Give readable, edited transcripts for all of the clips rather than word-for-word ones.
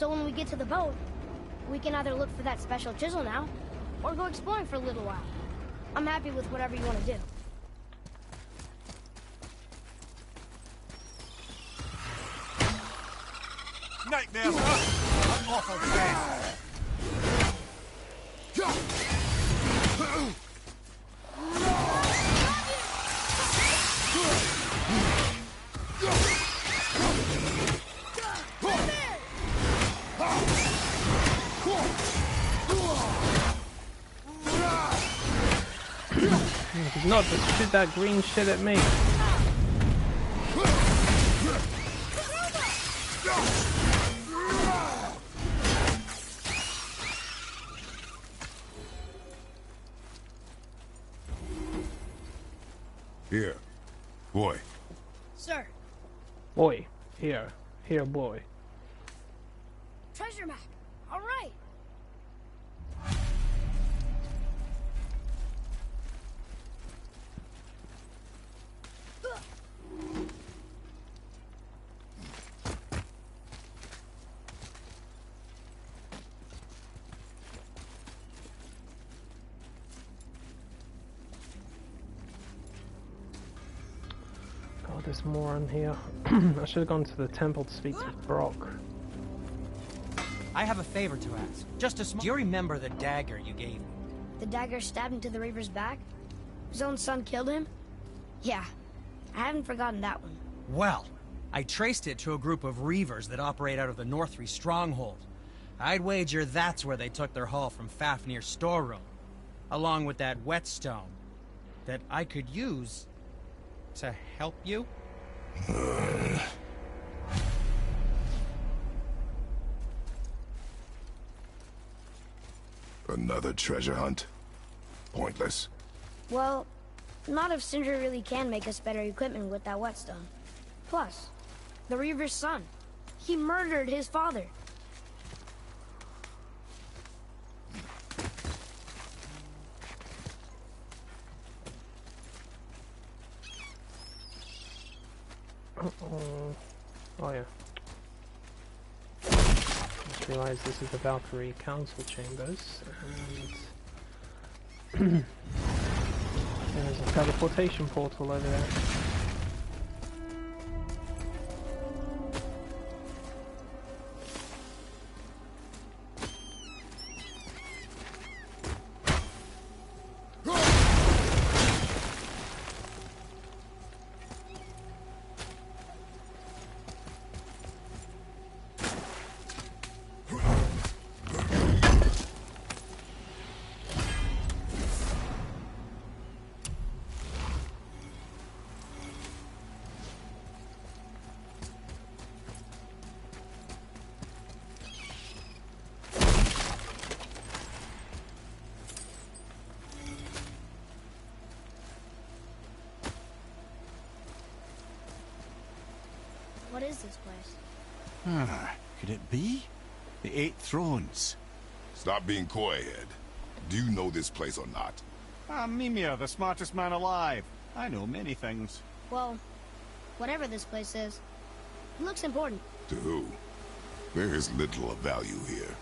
So when we get to the boat, we can either look for that special chisel now, or go exploring for a little while. I'm happy with whatever you want to do. Nightmare! I'm awful fast! He's not to shoot that green shit at me. Here, boy. Sir. Boy, here, boy. Treasure map. All right. God, there's more on here. I should have gone to the temple to speak to Brock. I have a favor to ask. Just a small... Do you remember the dagger you gave me? The dagger stabbed into the Reaver's back? His own son killed him? Yeah, I haven't forgotten that one. Well, I traced it to a group of Reavers that operate out of the Northree stronghold. I'd wager that's where they took their haul from Fafnir's storeroom, along with that whetstone that I could use to help you. Another treasure hunt? Pointless. Well, not if Sindri really can make us better equipment with that whetstone. Plus, the Reaver's son. He murdered his father. Oh yeah. Just realised this is the Valkyrie Council Chambers, and there's a teleportation portal over there. What is this place? Could it be? The Eight Thrones. Stop being coy, Ed. Do you know this place or not? I'm Mimir, the smartest man alive. I know many things. Well, whatever this place is, it looks important. To who? There is little of value here.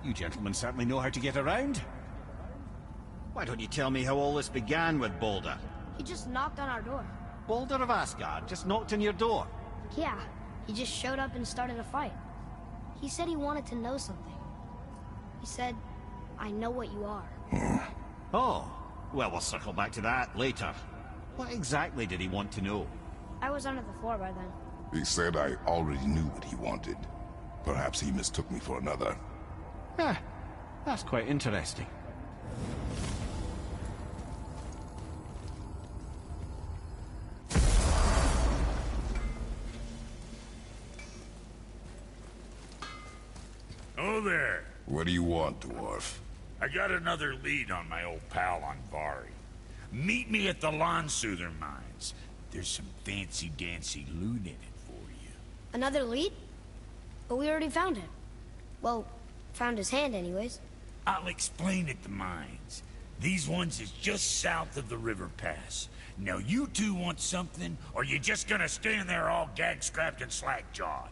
You gentlemen certainly know how to get around. Why don't you tell me how all this began with Baldur? He just knocked on our door. Baldur of Asgard just knocked on your door? Yeah, he just showed up and started a fight. He said he wanted to know something. He said, I know what you are. Oh, well, we'll circle back to that later. What exactly did he want to know? I was under the floor by then. He said I already knew what he wanted. Perhaps he mistook me for another. That's quite interesting. Oh there. What do you want, dwarf? I got another lead on my old pal on Vari. Meet me at the Lawn-Soother mines. There's some fancy-dancy loot in it for you. Another lead? But we already found him. Well, found his hand anyways. I'll explain at the mines. These ones is just south of the river pass. Now you two want something, or you just gonna stand there all gag-scrapped and slack-jawed?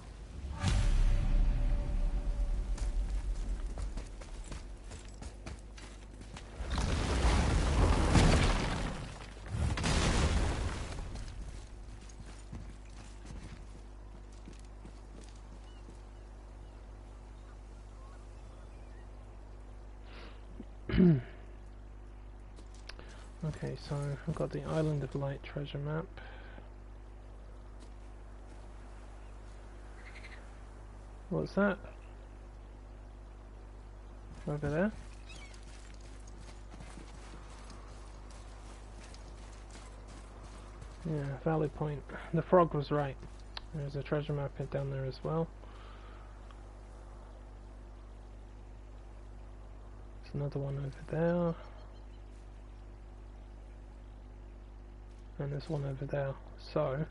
Okay, so I've got the Island of Light treasure map. What's that? Over there? Yeah, Valley Point. The frog was right. There's a treasure map down there as well. There's another one over there. And there's one over there. So,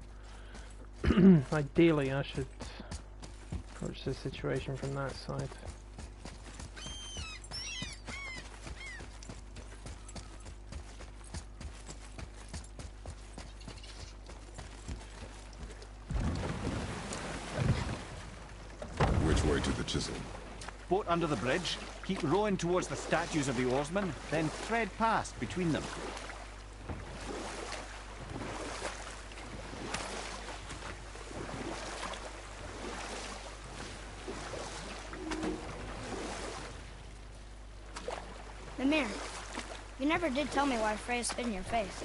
ideally I should approach the situation from that side. Which way to the chisel? Boat under the bridge, keep rowing towards the statues of the oarsmen, then thread past between them. Mimir, you never did tell me why Freya spit in your face.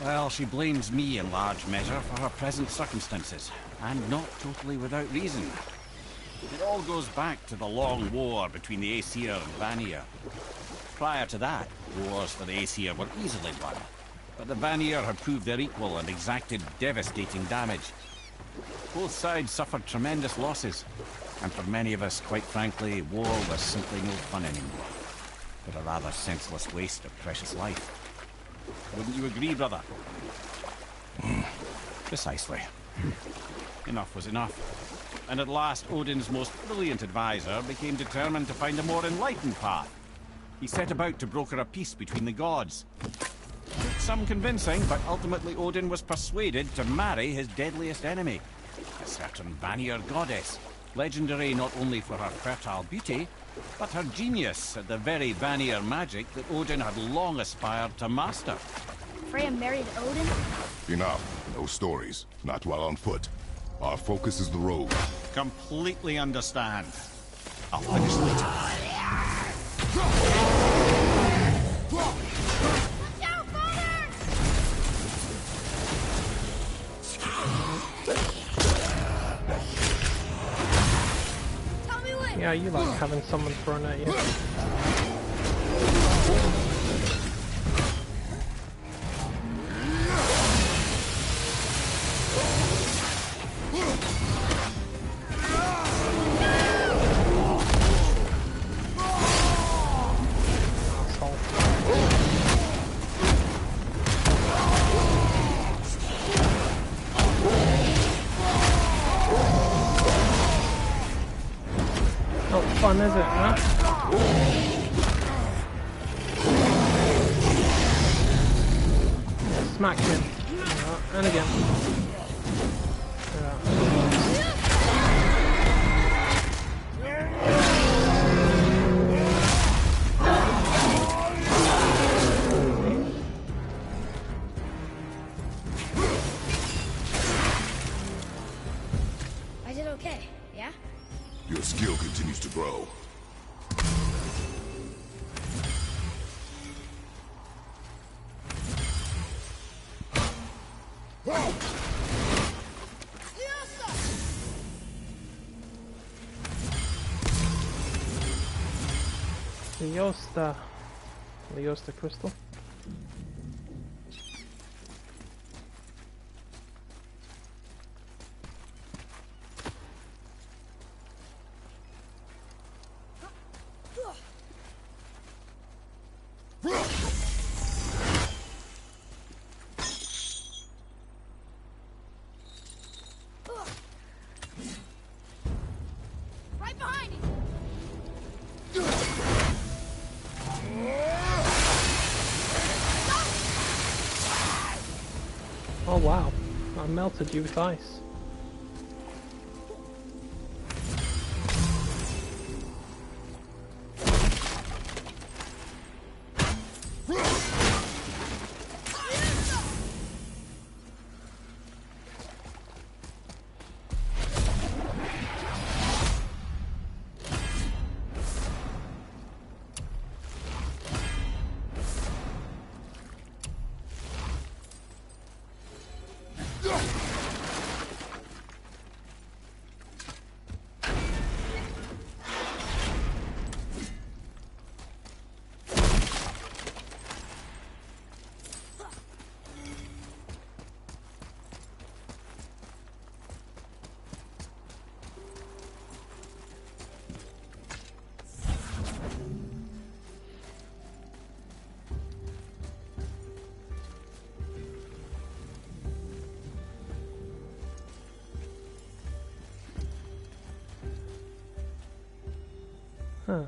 Well, she blames me in large measure for her present circumstances, and not totally without reason. It all goes back to the long war between the Aesir and Vanir. Prior to that, wars for the Aesir were easily won, but the Vanir had proved their equal and exacted devastating damage. Both sides suffered tremendous losses, and for many of us, quite frankly, war was simply no fun anymore, but a rather senseless waste of precious life. Wouldn't you agree, brother? Precisely. Enough was enough. And at last, Odin's most brilliant advisor became determined to find a more enlightened path. He set about to broker a peace between the gods. Took some convincing, but ultimately Odin was persuaded to marry his deadliest enemy, a certain Vanir goddess, legendary not only for her fertile beauty, but her genius at the very Vanir magic that Odin had long aspired to master. Freya married Odin? Enough. No stories. Not while on foot. Our focus is the road. Completely understand. I'll finish later. Yeah, you like having someone thrown at you. Fun, is it, huh? Smack him. And again. I did okay, yeah? Your skill continues to grow. Leosta crystal. behind you! Oh wow, I melted you with ice. Huh.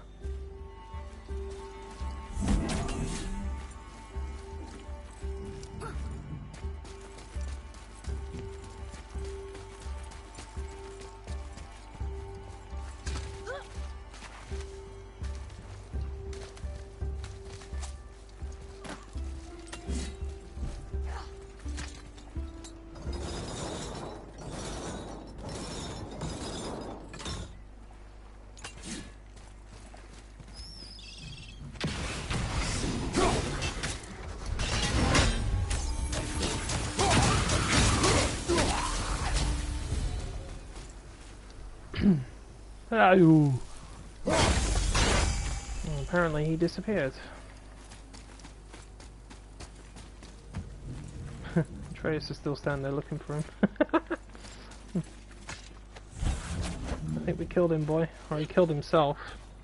Oh. Well, apparently he disappeared. Atreus is still standing there looking for him. I think we killed him, boy. Or he killed himself,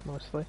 mostly.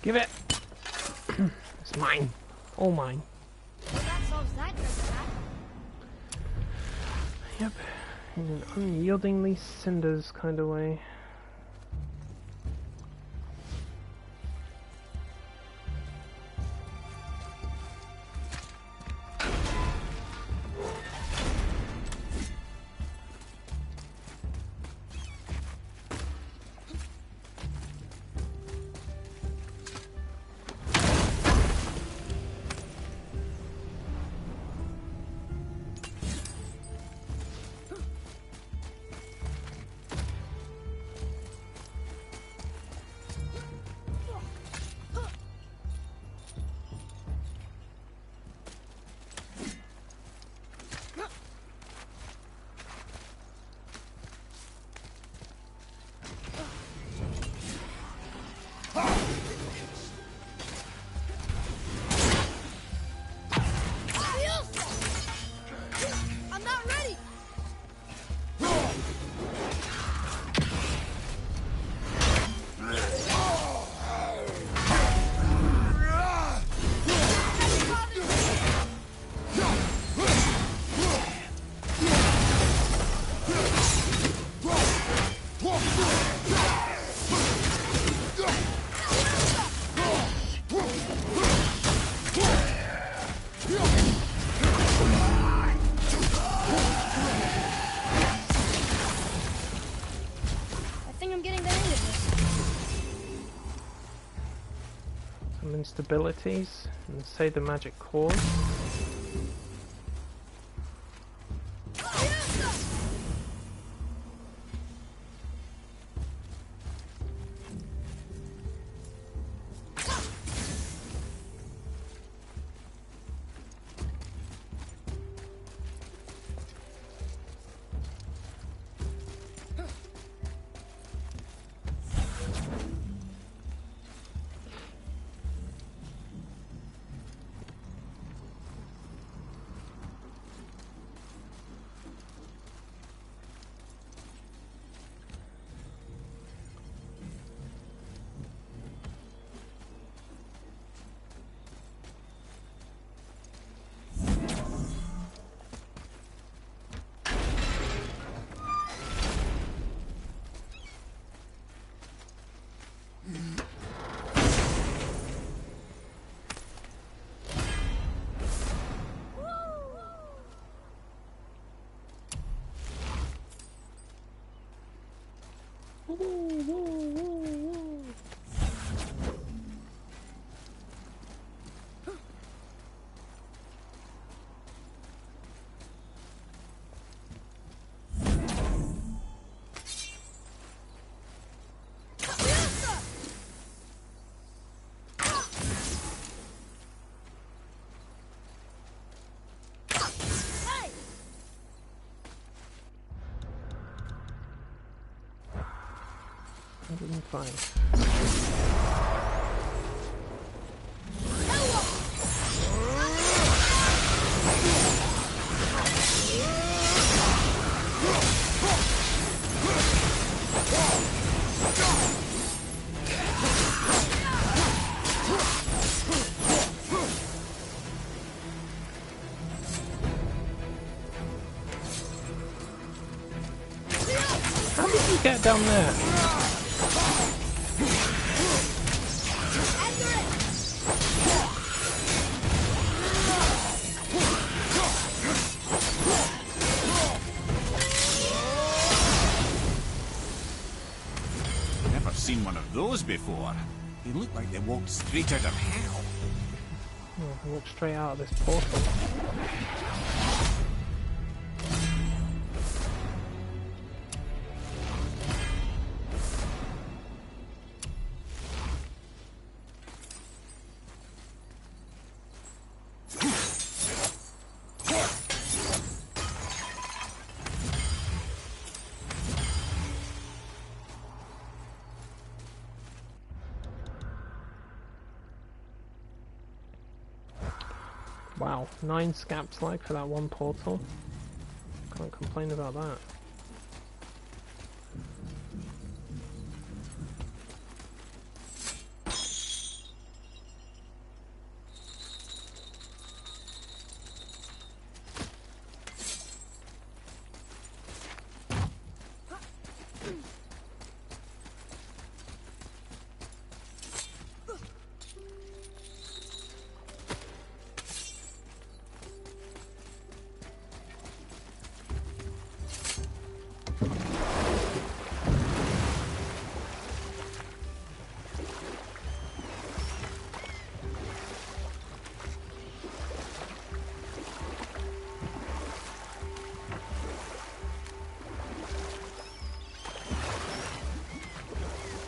Give it! It's mine. All mine. Well, that solves that treasure map. Yep. In an unyieldingly cinders kind of way. some instabilities and say the magic chord. Fine. How did you get down there? Seen one of those before. They look like they walked straight out of hell. Oh, I walked straight out of this portal. Wow, 9 scaps like for that one portal. Can't complain about that.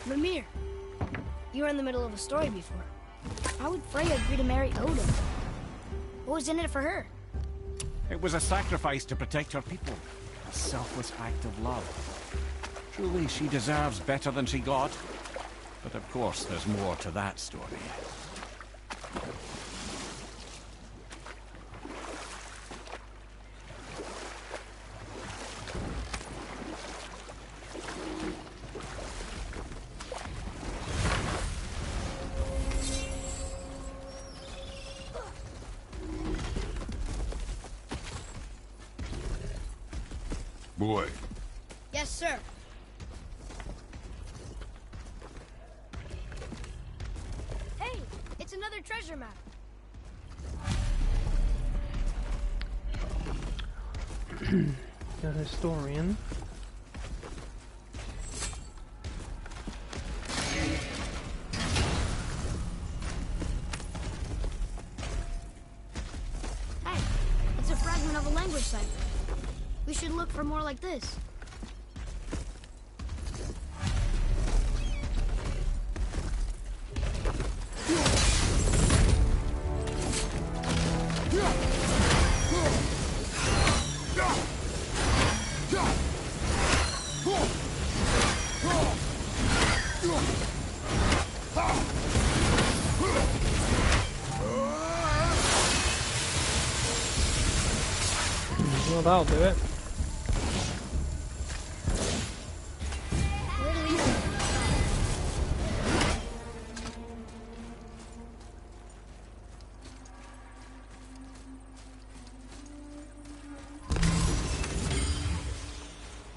Mimir, you were in the middle of a story before. How would Freya agree to marry Odin? What was in it for her? It was a sacrifice to protect her people. A selfless act of love. Truly, she deserves better than she got. But of course, there's more to that story. Boy. Yes, sir. Hey, it's another treasure map. The historian. fragment of a language cipher. We should look for more like this. Well, that'll do it.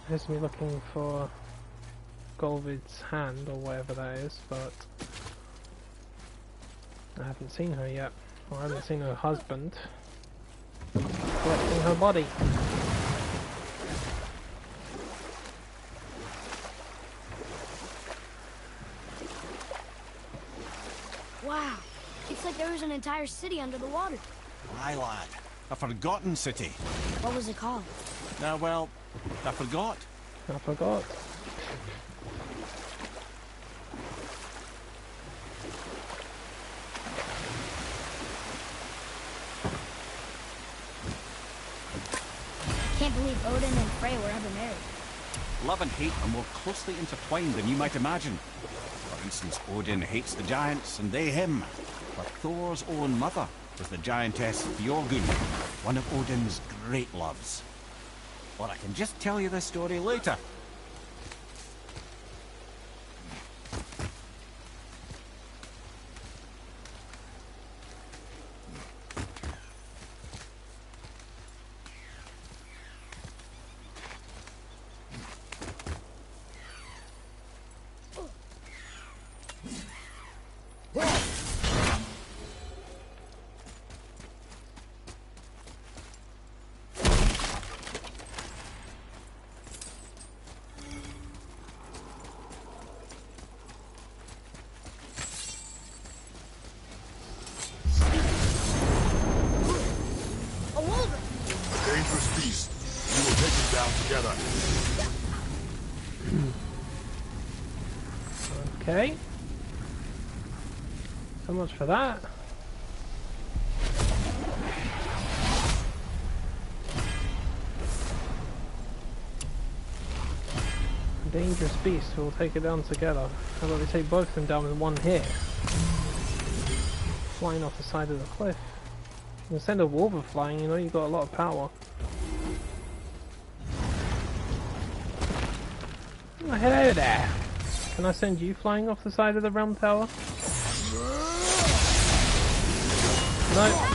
Here's me looking for Golvid's hand, or whatever that is, but I haven't seen her yet. Or I haven't seen her husband. Collecting her body. Wow, it's like there was an entire city under the water. Aye, lad. A forgotten city. What was it called? Well, I forgot. I forgot. Can't believe Odin and Frey were ever married. Love and hate are more closely intertwined than you might imagine. For instance, Odin hates the giants and they him. But Thor's own mother was the giantess Fjorgyn, one of Odin's great loves. Or I can just tell you this story later. Dangerous beast. We will take him down together. Okay. So much for that. A dangerous beast, we'll take it down together. How about we take both of them down with one hit? Flying off the side of the cliff. You can send a wolver flying, you know, you've got a lot of power. Oh, hello there! Can I send you flying off the side of the realm tower? No.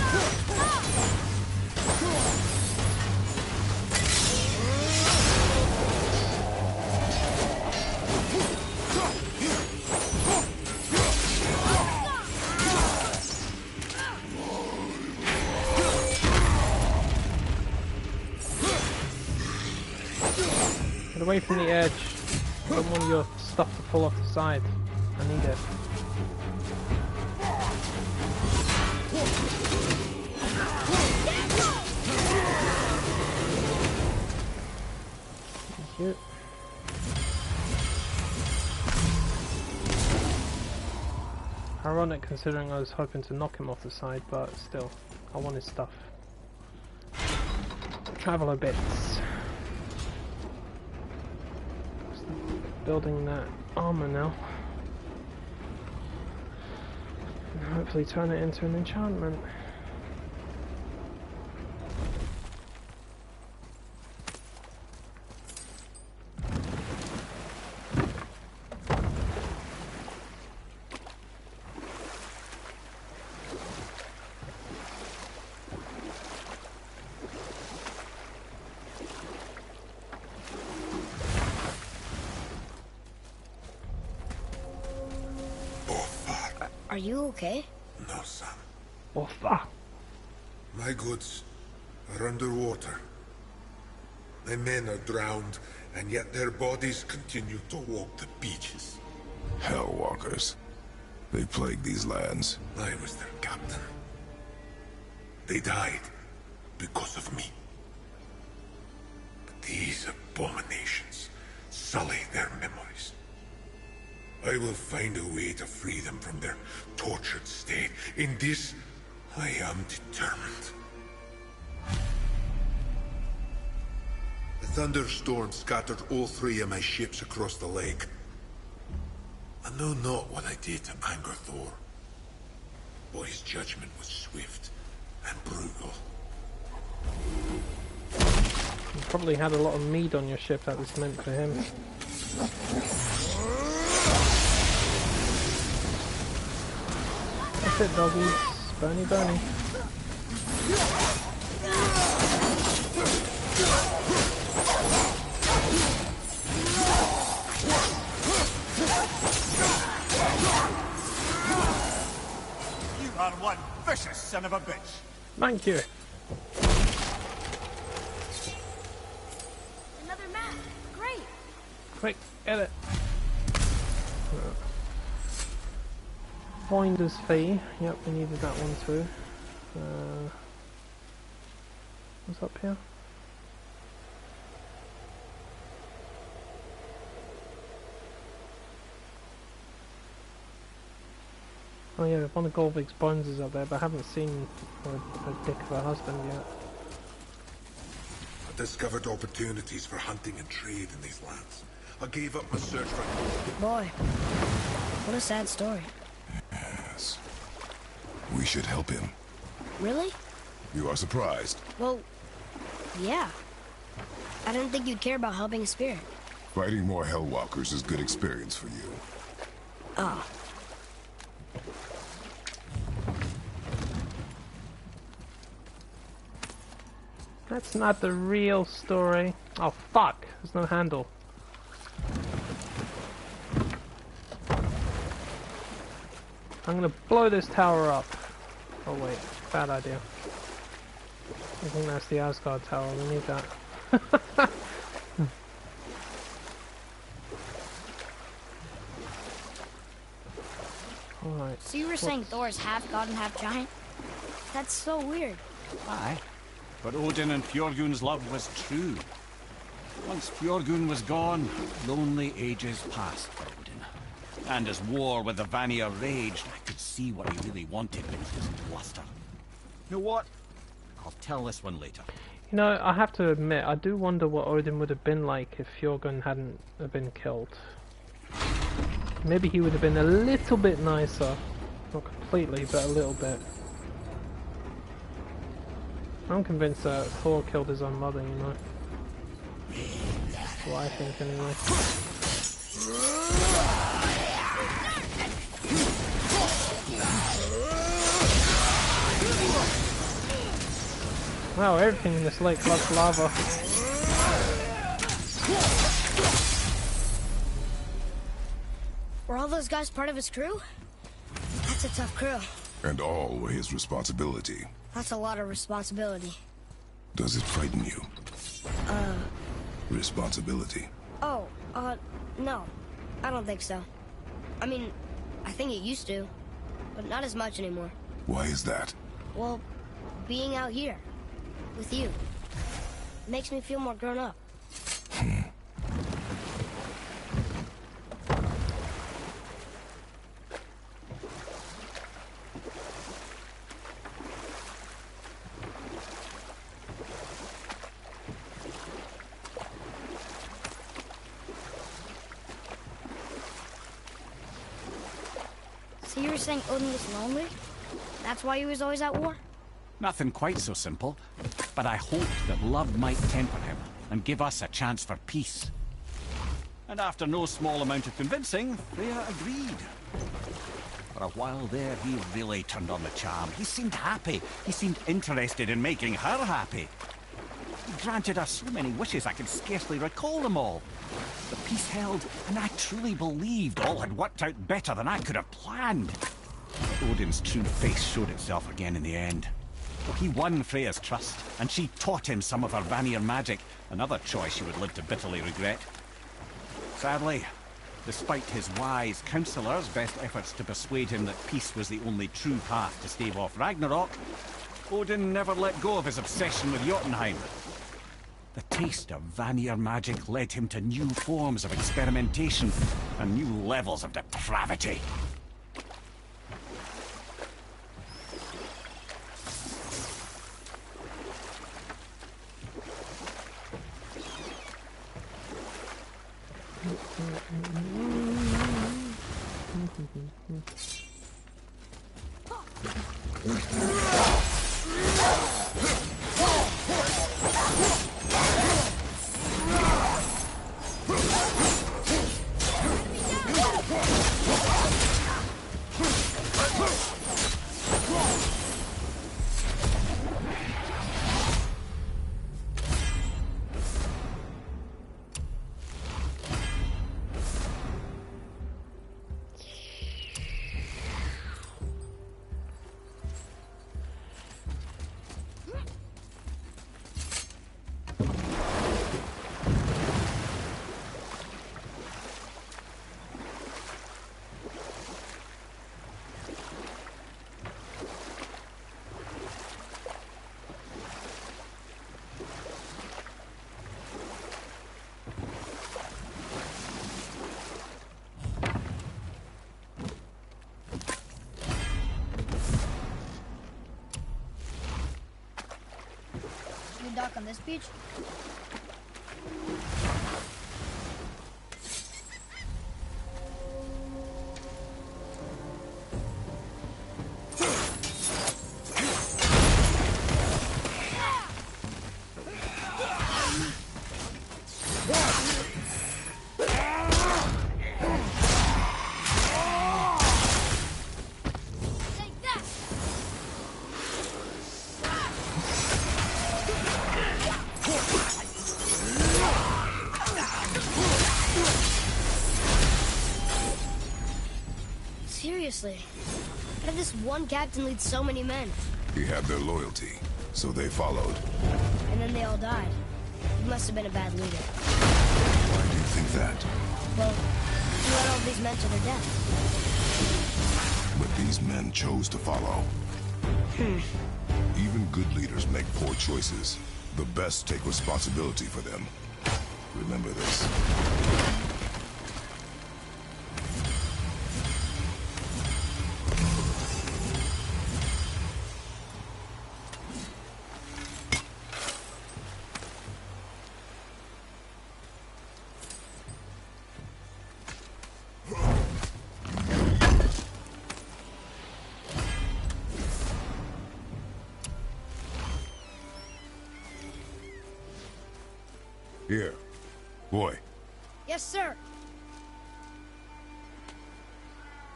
Get away from the edge. I don't want your stuff to fall off the side. I need it. Thank you. Ironic considering I was hoping to knock him off the side, but still, I want his stuff. Traveler bits. Building that armor now. And hopefully turn it into an enchantment. Are you okay? No, son. Offa. My goods are underwater. My men are drowned, and yet their bodies continue to walk the beaches. Hellwalkers. They plague these lands. I was their captain. They died because of me. These abominations sully their memories. I will find a way to free them from their tortured state. In this, I am determined. The thunderstorm scattered all 3 of my ships across the lake. I know not what I did to anger Thor, but his judgment was swift and brutal. You probably had a lot of mead on your ship that was meant for him. That's it, doggies. Bernie, Bernie. You are one vicious son of a bitch. Thank you. Another map. Great. Quick, get it. Finder's fee. Yep, we needed that one too. What's up here? Oh yeah, one of Golvik's bones is up there, but I haven't seen her dick of a husband yet. I discovered opportunities for hunting and trade in these lands. I gave up my search for... Boy, what a sad story. Yes. We should help him. Really? You are surprised. Well, yeah. I didn't think you'd care about helping a spirit. Fighting more Hellwalkers is good experience for you. Ah. That's not the real story. Oh fuck, there's no handle. I'm gonna blow this tower up. Oh wait, bad idea. I think that's the Asgard tower, we need that. Alright. So you were saying Thor's half god and half giant? That's so weird. Aye. But Odin and Fjorgun's love was true. Once Fjorgun was gone, lonely ages passed for Odin. And as war with the Vanir raged, I could see what he really wanted beneath his bluster. You know what? I'll tell this one later. You know, I have to admit, I do wonder what Odin would have been like if Fjorgun hadn't have been killed. Maybe he would have been a little bit nicer. Not completely, but a little bit. I'm convinced that Thor killed his own mother, you know. That's what I think anyway. Wow, everything in this lake loves lava. Were all those guys part of his crew? That's a tough crew. And all were his responsibility. That's a lot of responsibility. Does it frighten you? Responsibility. Oh, no. I don't think so. I mean, I think it used to, but not as much anymore. Why is that? Well, being out here, with you, makes me feel more grown up. So you were saying Odin was lonely? That's why he was always at war? Nothing quite so simple, but I hoped that love might temper him and give us a chance for peace. And after no small amount of convincing, Freya agreed. For a while there, he really turned on the charm. He seemed happy. He seemed interested in making her happy. He granted her so many wishes I could scarcely recall them all. The peace held, and I truly believed all had worked out better than I could have planned. Odin's true face showed itself again in the end. He won Freya's trust, and she taught him some of her Vanir magic, another choice he would live to bitterly regret. Sadly, despite his wise counsellors' best efforts to persuade him that peace was the only true path to stave off Ragnarok, Odin never let go of his obsession with Jotunheim. The taste of Vanir magic led him to new forms of experimentation and new levels of depravity. Dock on this beach? Seriously, how did this one captain lead so many men? He had their loyalty, so they followed. And then they all died. He must have been a bad leader. Why do you think that? Well, he led all these men to their death. But these men chose to follow. Even good leaders make poor choices. The best take responsibility for them. Remember this. Here. Boy. Yes, sir.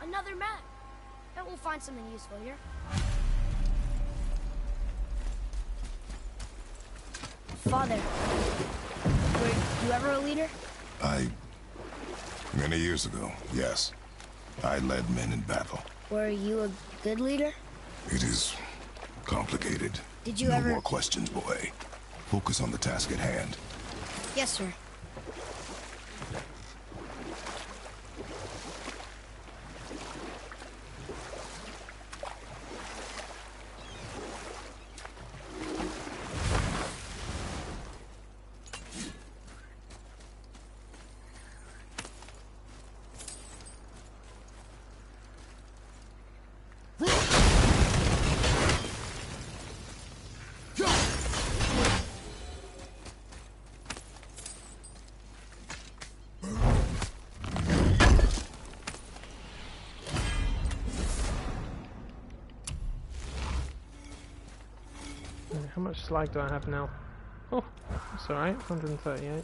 Another map. Bet we'll find something useful here. Father, were you ever a leader? Many years ago, yes. I led men in battle. Were you a good leader? It is complicated. Did you no ever... more questions, boy. Focus on the task at hand. Yes, sir. How much slag do I have now? Oh, that's alright, 138.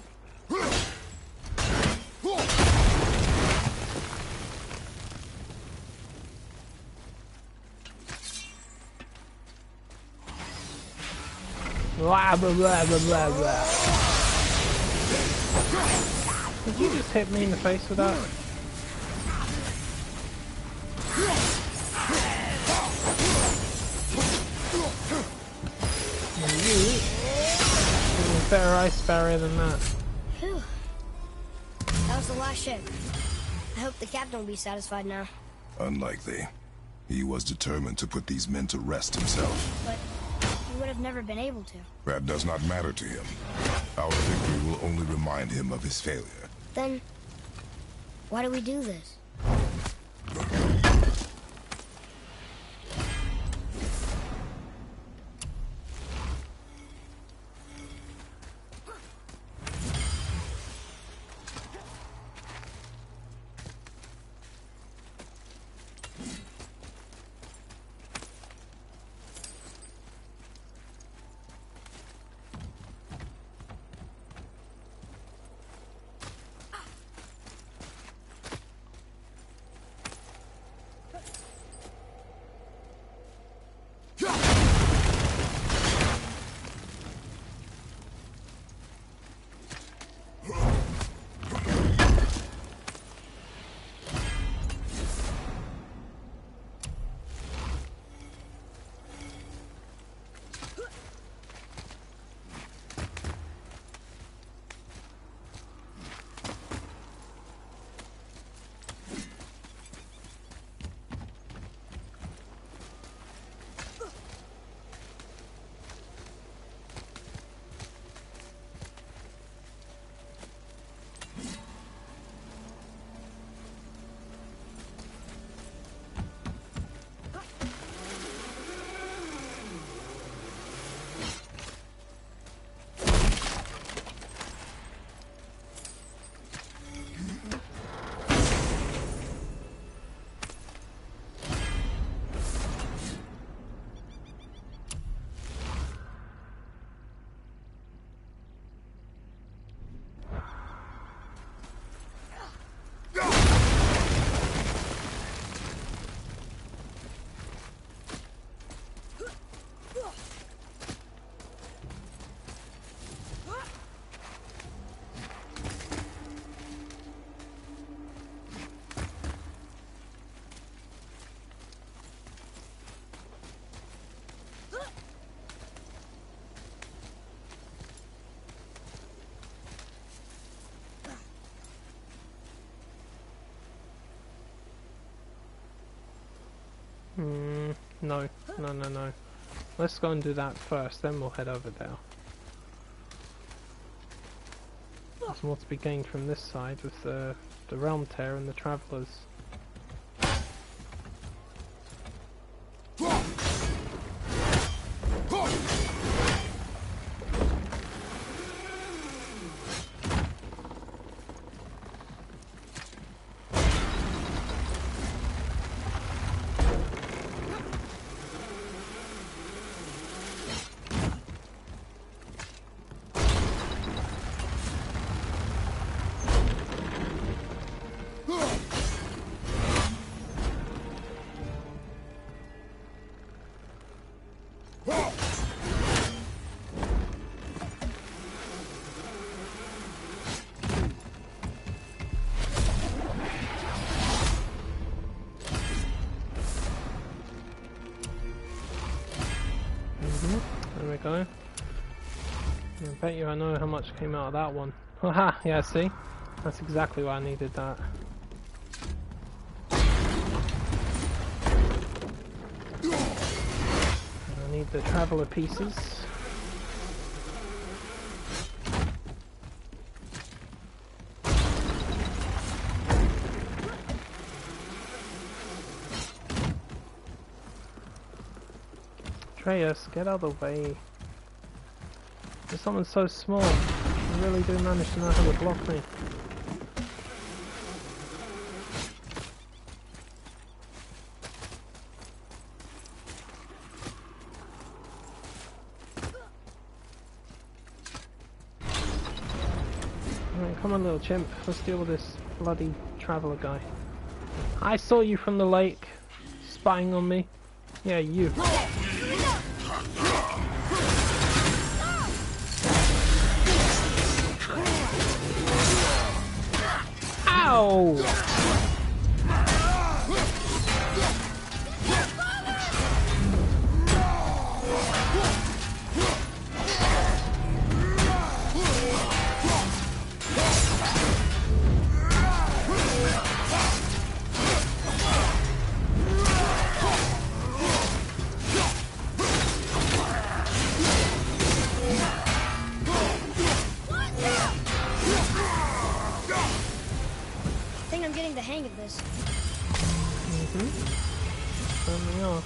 Blah, blah, blah, blah, blah, blah. Did you just hit me in the face with that? Better ice barrier than that. Phew. That was the last ship. I hope the captain will be satisfied now. Unlikely. He was determined to put these men to rest himself. But he would have never been able to. That does not matter to him. Our victory will only remind him of his failure. Then, why do we do this? No. Let's go and do that first, then we'll head over there. There's more to be gained from this side with the Realm Tear and the Travelers. There we go. I bet you I know how much came out of that one. Haha, yeah, see? That's exactly why I needed that. I need the Traveler pieces. Atreus, get out of the way. There's someone so small. You really do manage to know how to block me. Alright, come on little chimp. Let's deal with this bloody Traveler guy. I saw you from the lake, spying on me. Yeah, you. Ow! this. Certainly are.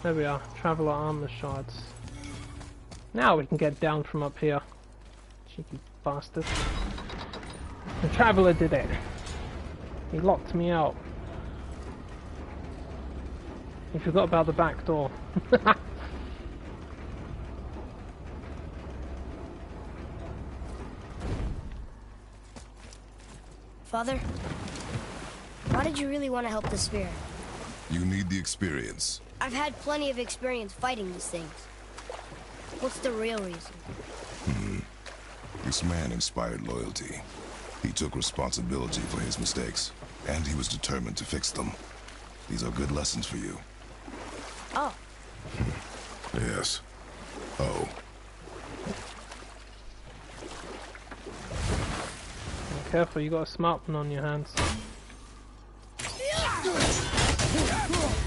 There we are. Traveler armor shards. Now we can get down from up here. Cheeky bastard. The Traveler did it. He locked me out. He forgot about the back door. Father, why did you really want to help the Spear? You need the experience. I've had plenty of experience fighting these things. What's the real reason? This man inspired loyalty. He took responsibility for his mistakes, and he was determined to fix them. These are good lessons for you. Oh. Yes. Oh. Be careful, you got a smart one on your hands. How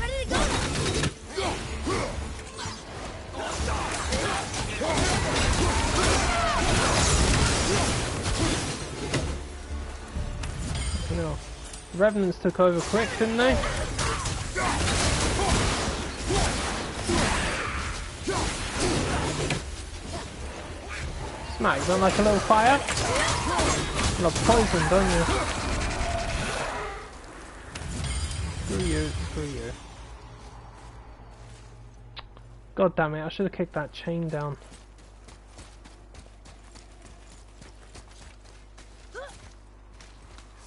did it go? You know, Revenants took over quick, didn't they? Smack, you don't like a little fire? You love poison, don't you? Screw you, screw you. God damn it, I should have kicked that chain down.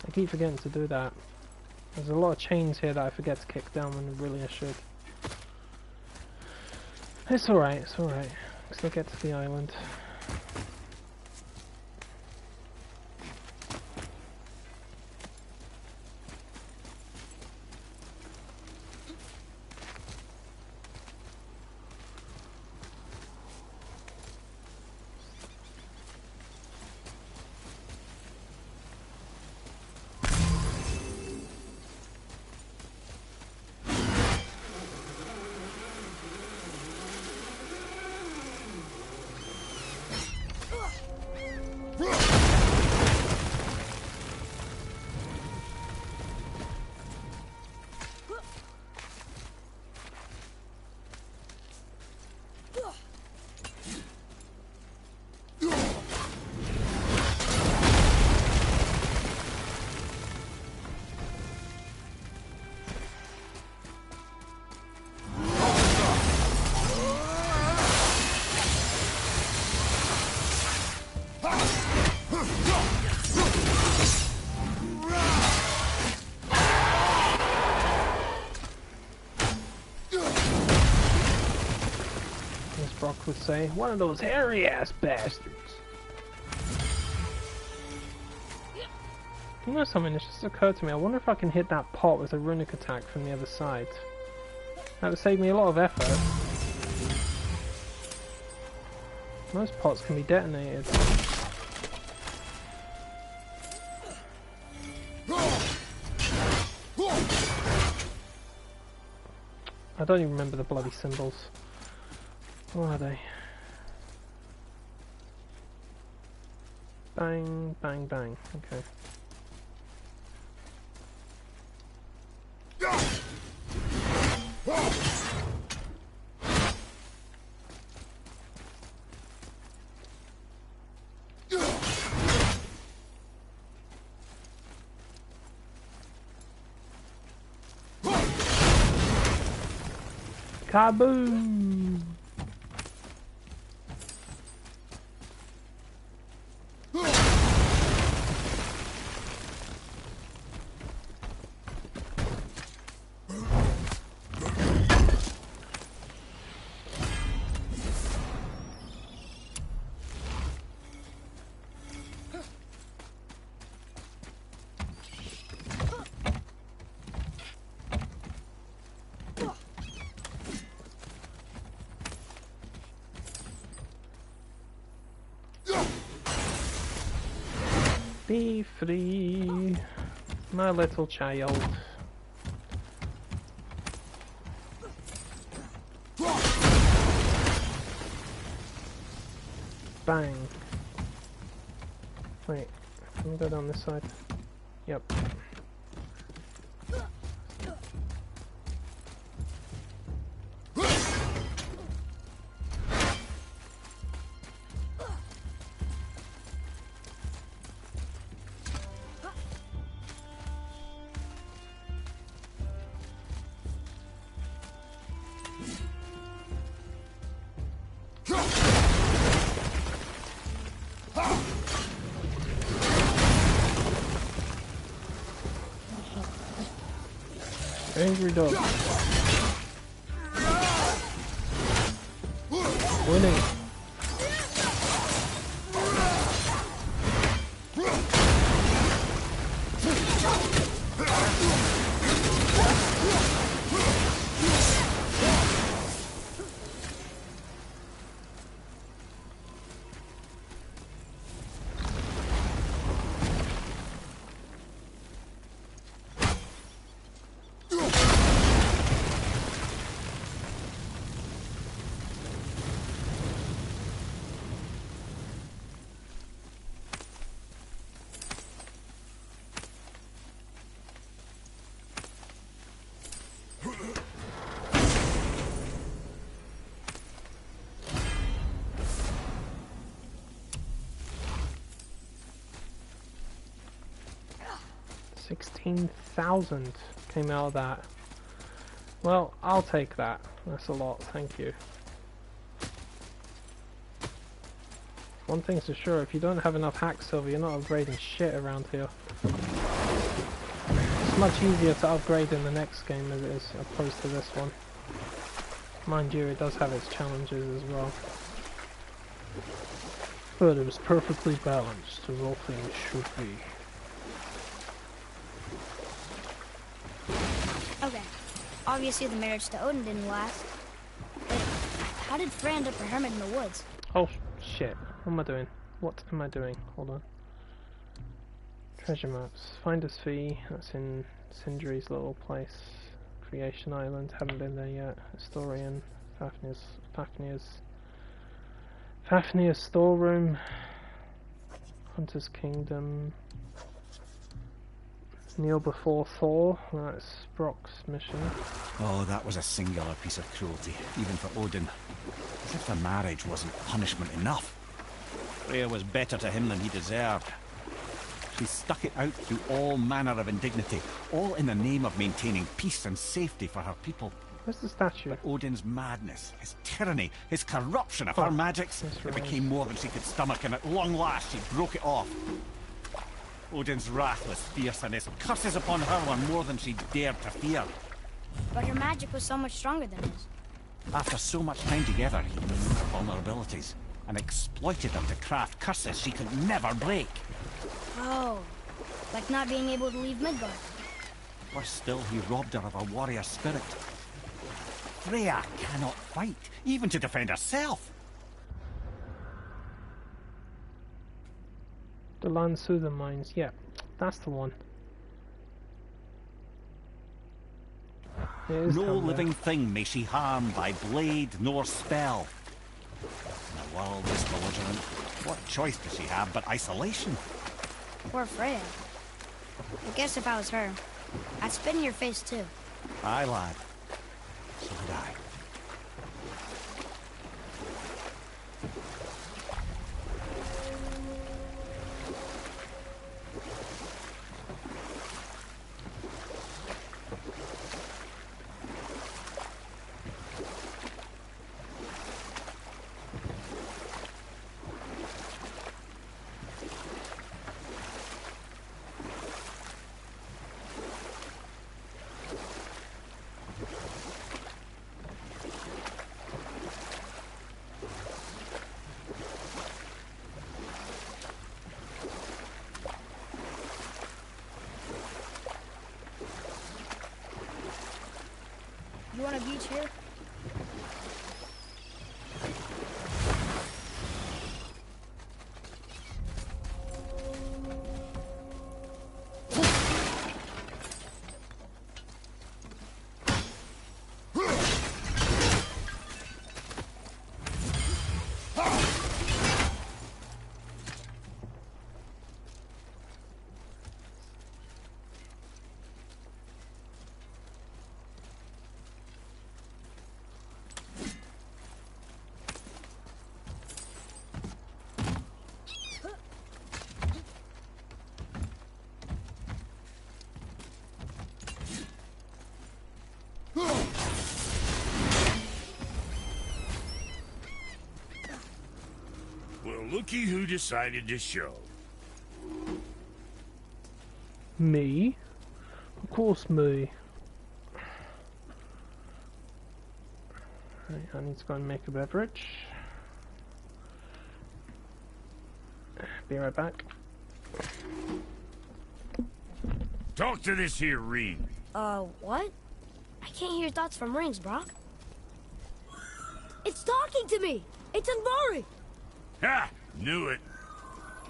I keep forgetting to do that. There's a lot of chains here that I forget to kick down when really I should. It's alright, it's alright. Still get to the island. Would say, one of those hairy ass bastards. You know something, it just occurred to me, I wonder if I can hit that pot with a runic attack from the other side. That would save me a lot of effort. Most pots can be detonated. I don't even remember the bloody symbols. What are they? Bang, bang, bang. Okay. Kaboom! Be free, my little child. Bang. Wait, can we go down this side? Yep. Angry dog. Winning. $16,000 came out of that. Well, I'll take that. That's a lot, thank you. One thing's for sure, if you don't have enough hack silver, you're not upgrading shit around here. It's much easier to upgrade in the next game as it is opposed to this one. Mind you, it does have its challenges as well. But it was perfectly balanced, as all things should be. Okay. Obviously the marriage to Odin didn't last. But how did Frey end up a hermit in the woods? Oh shit. What am I doing? What am I doing? Hold on. Treasure maps. Finder's Fee. That's in Sindri's little place. Creation Island. Haven't been there yet. Historian. Fafnir's storeroom. Hunter's Kingdom. Kneel before Thor. That's Brock's mission. Oh, that was a singular piece of cruelty, even for Odin. As if the marriage wasn't punishment enough. Freya was better to him than he deserved. She stuck it out through all manner of indignity, all in the name of maintaining peace and safety for her people. Where's the statue? But Odin's madness, his tyranny, his corruption of her magics, it became more than she could stomach, and at long last she broke it off. Odin's wrath was fierce, and his curses upon her were more than she dared to fear. But her magic was so much stronger than his. After so much time together, he knew her vulnerabilities, and exploited them to craft curses she could never break. Oh, like not being able to leave Midgard. Worse still, he robbed her of her warrior spirit. Freya cannot fight, even to defend herself. The Lansuda mines, yeah, that's the one. It is No down living there. thing may she harm by blade nor spell. The world is belligerent. What choice does she have but isolation? Poor Freya. I guess if I was her, I'd spit in your face too. Aye, lad. So would I. You want a beach here? Well, looky who decided to show. Me? Of course me. Right, I need to go and make a beverage. Be right back. Talk to this here ring. What? I can't hear thoughts from rings, Brock. It's talking to me! It's Anvari! Ha! Knew it.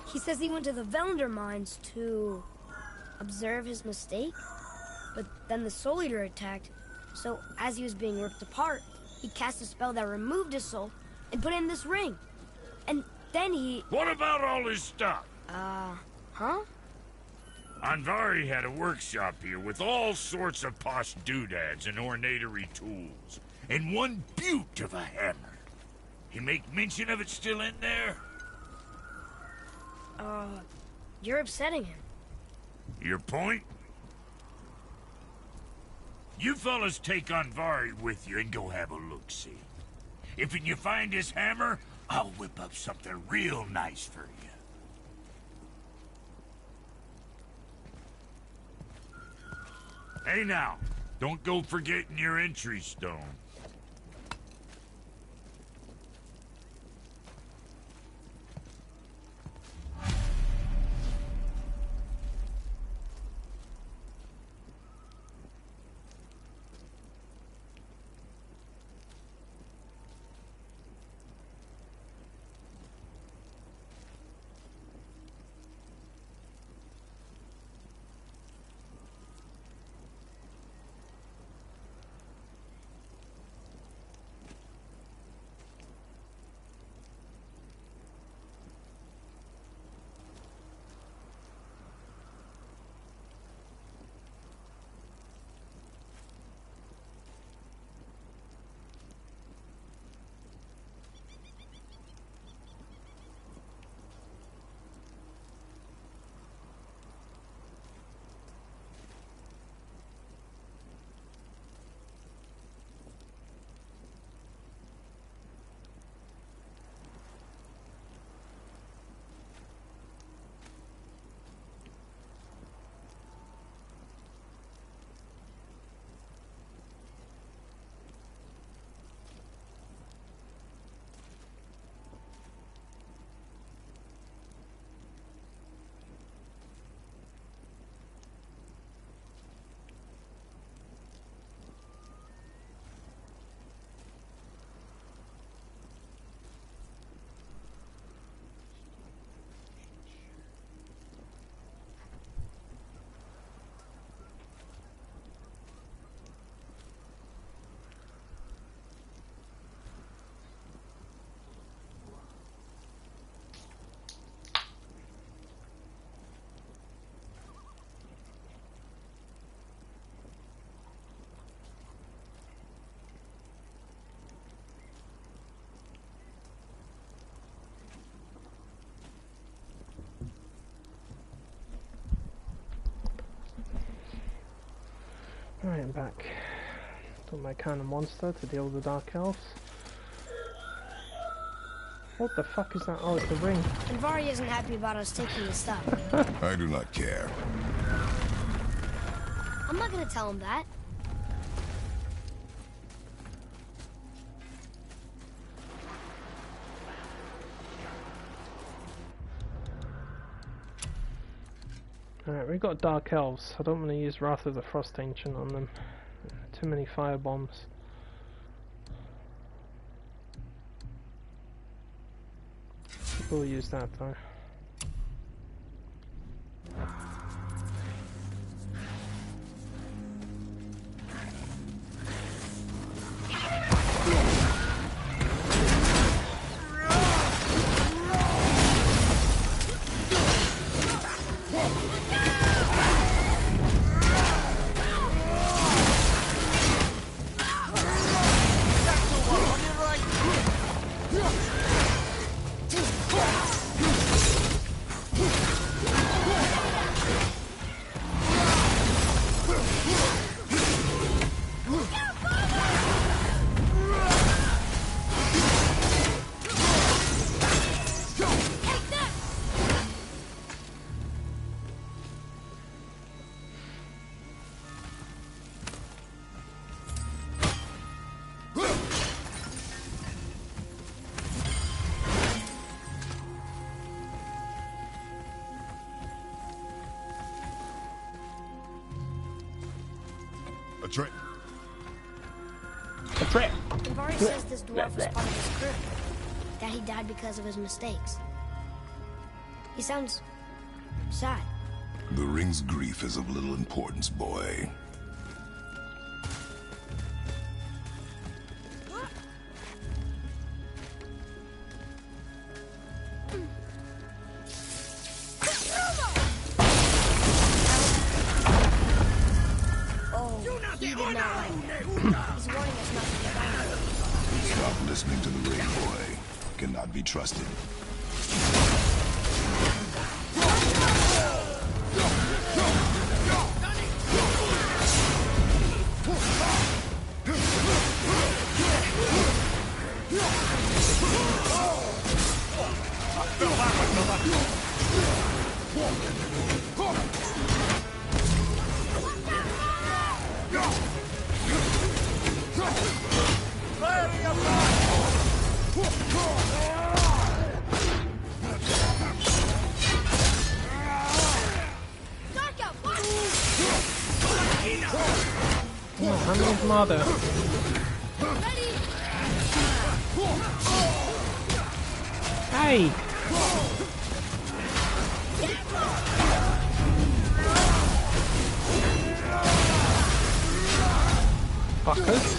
He says he went to the Velander mines to observe his mistake, but then the Soul Eater attacked, so as he was being ripped apart, he cast a spell that removed his soul and put it in this ring. And then he... What about all his stuff? Huh? Anvari had a workshop here with all sorts of posh doodads and ornatery tools, and one beaut of a hammer. You make mention of it still in there? You're upsetting him. Your point? You fellas take Anvari with you and go have a look-see. If you find his hammer, I'll whip up something real nice for you. Hey now, don't go forgetting your entry stone. Alright, I'm back. Done my kind of monster to deal with the Dark Elves. What the fuck is that? Oh, it's the ring. Anvari isn't happy about us taking his stuff. I do not care. I'm not gonna tell him that. Alright, we've got Dark Elves. I don't want to use Wrath of the Frost Ancient on them. Too many fire bombs. We'll use that though. A trick. A trick. Andvari says this dwarf was part of his crew. That he died because of his mistakes. He sounds sad. The ring's grief is of little importance, boy. Oh, he did not like that. He's warning us not to get angry. Stop listening to the ring, boy. Cannot be trusted. Hammer's mother. Hey! Fuckers.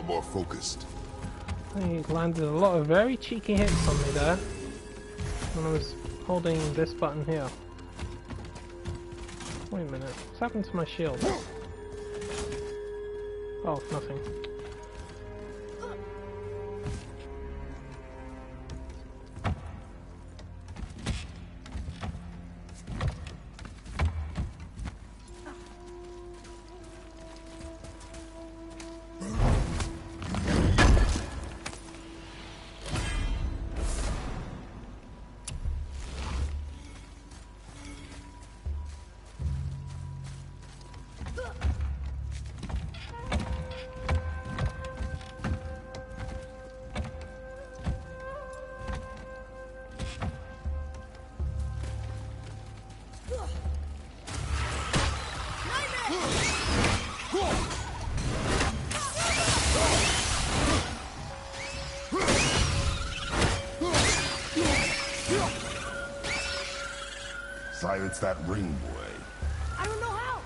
More focused. He landed a lot of very cheeky hits on me there when I was holding this button here. Wait a minute, what's happened to my shield? Oh, nothing. Silence that ring, boy. I don't know how.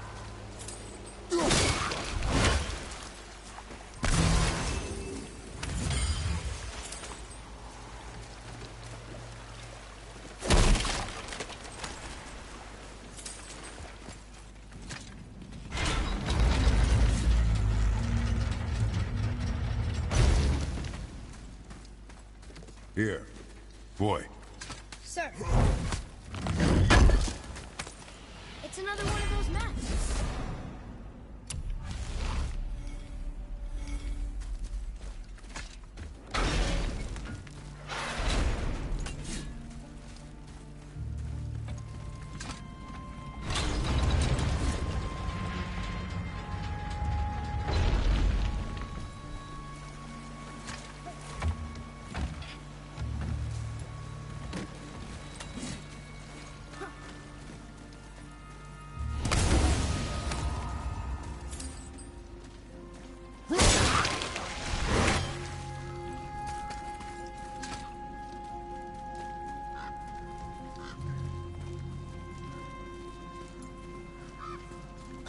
Here. Boy. Sir. It's another one of those maps.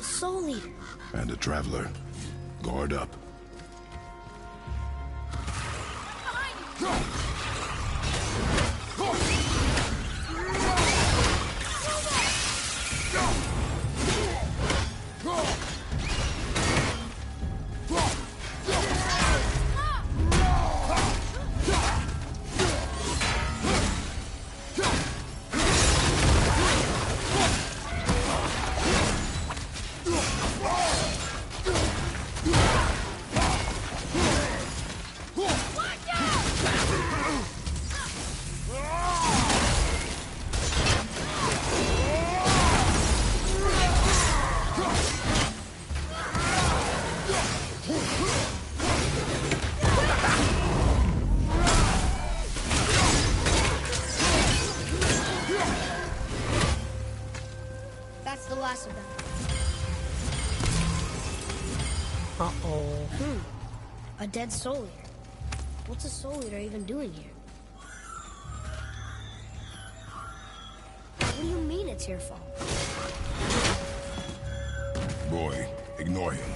Soul Eater. And a traveler. Guard up. That's the last of them. Uh-oh. A dead soul eater. What's a soul eater even doing here? What do you mean it's your fault? Boy, ignore him.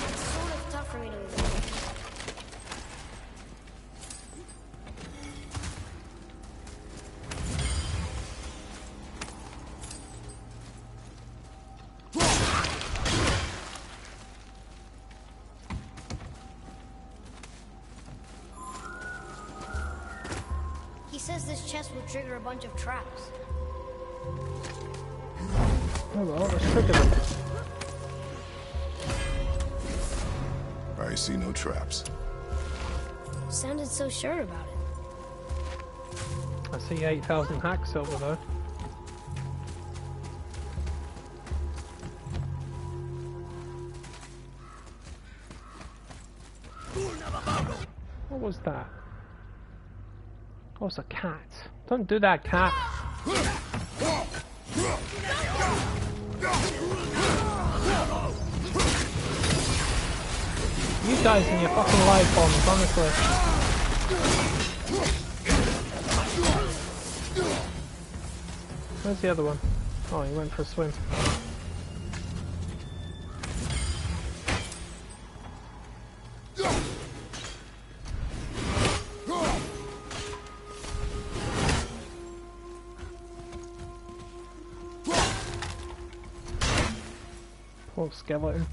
It's sort of tough for me to ignore. He says this chest will trigger a bunch of traps. Oh well, let's trigger them. I see no traps. Sounded so sure about it. I see 8,000 hacks over there. What was that? Oh, it's a cat. Don't do that, cat. You guys and your fucking light bombs, honestly. Where's the other one? Oh, he went for a swim. Poor skeleton.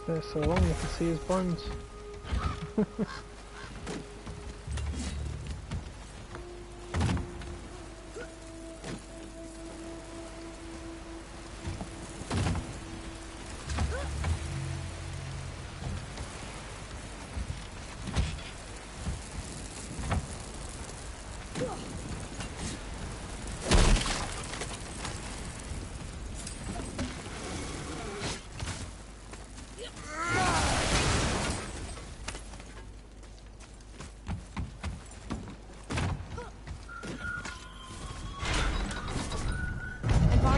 There so long you can see his bones.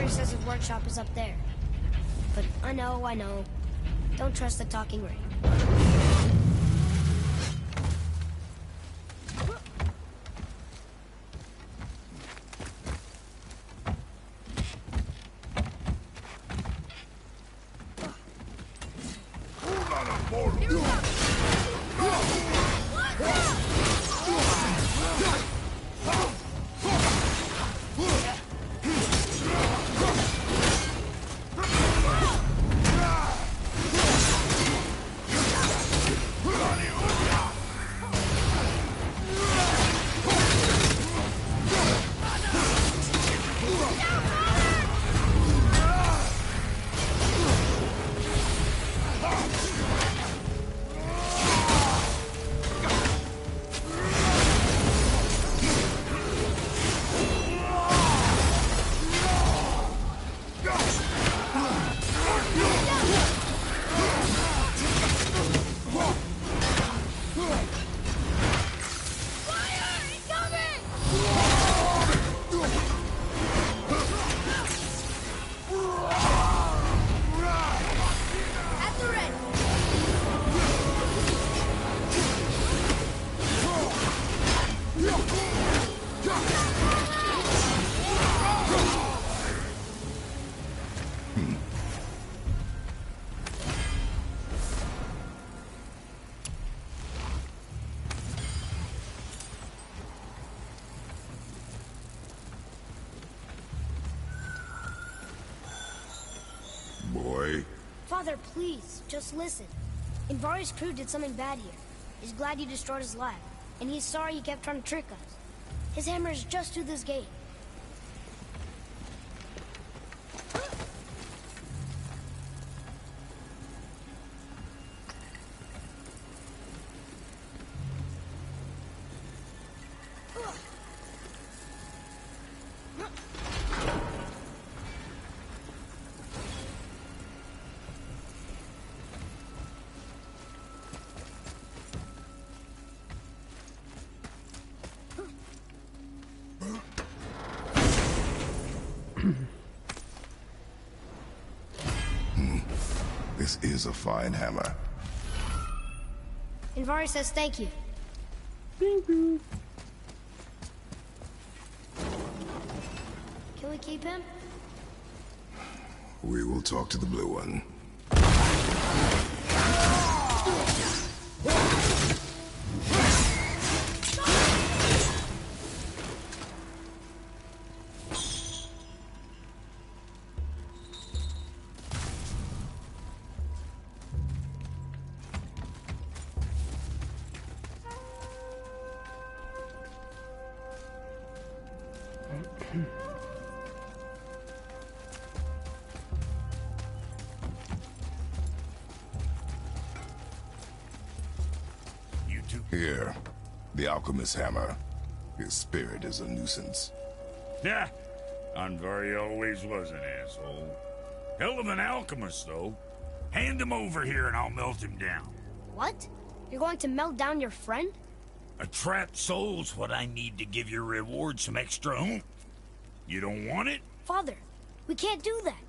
Says his workshop is up there. But I know. Don't trust the talking ring. Father, please, just listen. Invari's crew did something bad here. He's glad you destroyed his lab, and he's sorry he kept trying to trick us. His hammer is just through this gate. This is a fine hammer. Invari says thank you. Can we keep him? We will talk to the blue one. Here, the alchemist's hammer. His spirit is a nuisance. Yeah, Andvari always was an asshole. Hell of an alchemist, though. Hand him over here and I'll melt him down. What? You're going to melt down your friend? A trapped soul's what I need to give your reward some extra oomph. You don't want it? Father, we can't do that.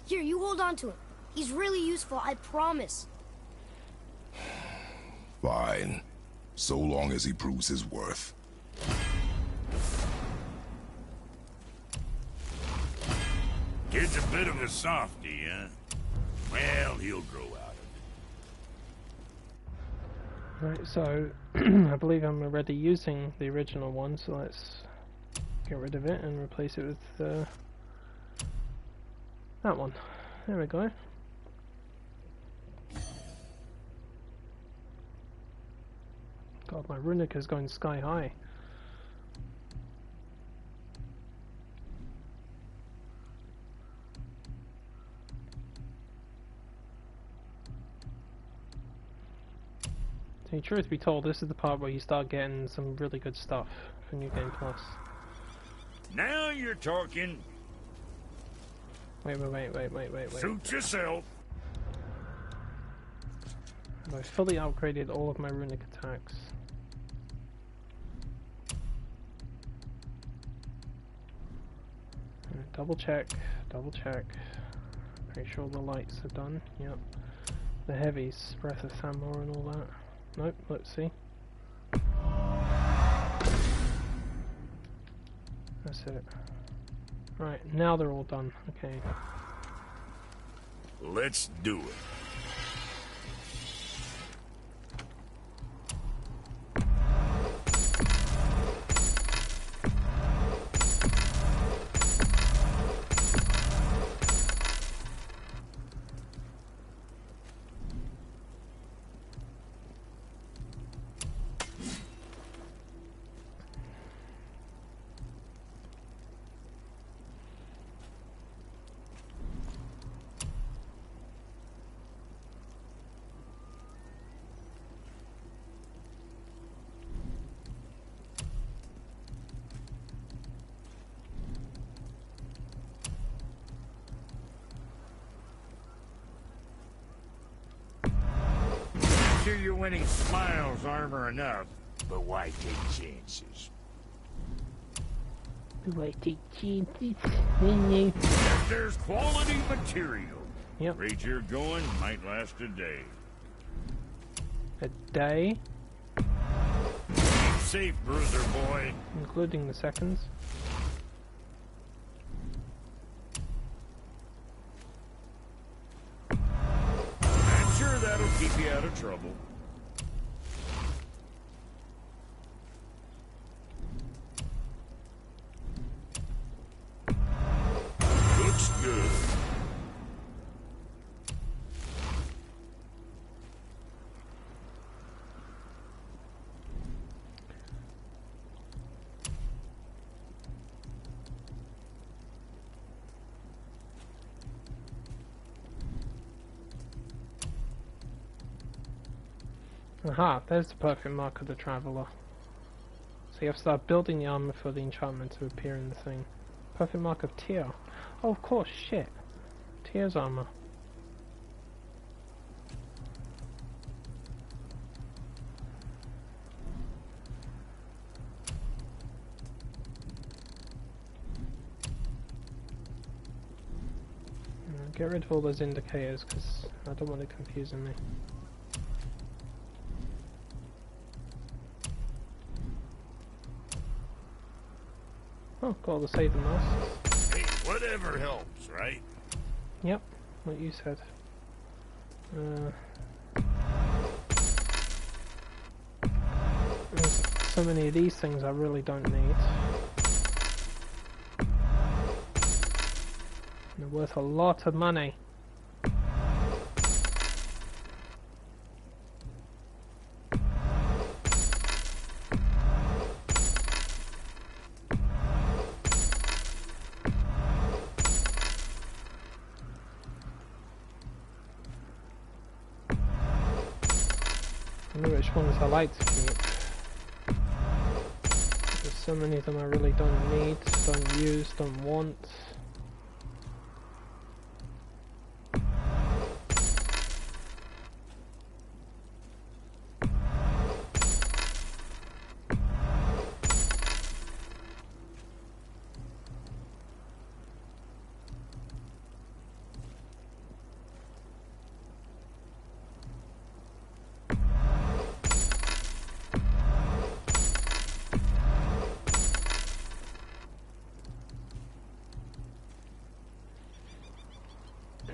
Here, you hold on to him. He's really useful, I promise. Fine. So long as he proves his worth. Kid's a bit of a softie, huh? Well, he'll grow out of it. Right, so I believe I'm already using the original one, so let's get rid of it and replace it with that one. There we go. God, my runic is going sky high. See, truth be told, this is the part where you start getting some really good stuff for New Game Plus. Now you're talking. Wait. Suit yourself. Have I fully upgraded all of my runic attacks? Double check. Pretty sure the lights are done, yep. The heavies, Breath of Thamor and all that. Nope, let's see. That's it. Right, now they're all done, okay. Let's do it. You're winning smiles, armor enough, but why take chances? Why take chances? If there's quality material, yep. Rate you're going might last a day. A day? Keep safe, bruiser boy. Including the seconds? I'm sure that'll keep you out of trouble. Looks good. Aha, there's the perfect mark of the Traveller. So you have to start building the armor for the enchantment to appear in the thing. Perfect mark of Tyr. Oh, of course, shit. Tyr's armor. get rid of all those indicators because I don't want it confusing me. Oh, got all the saving masks. Hey, whatever helps, right? Yep, what you said. There's so many of these things I really don't need. They're worth a lot of money. I know which ones I like to keep. There's so many of them I really don't need, don't use, don't want.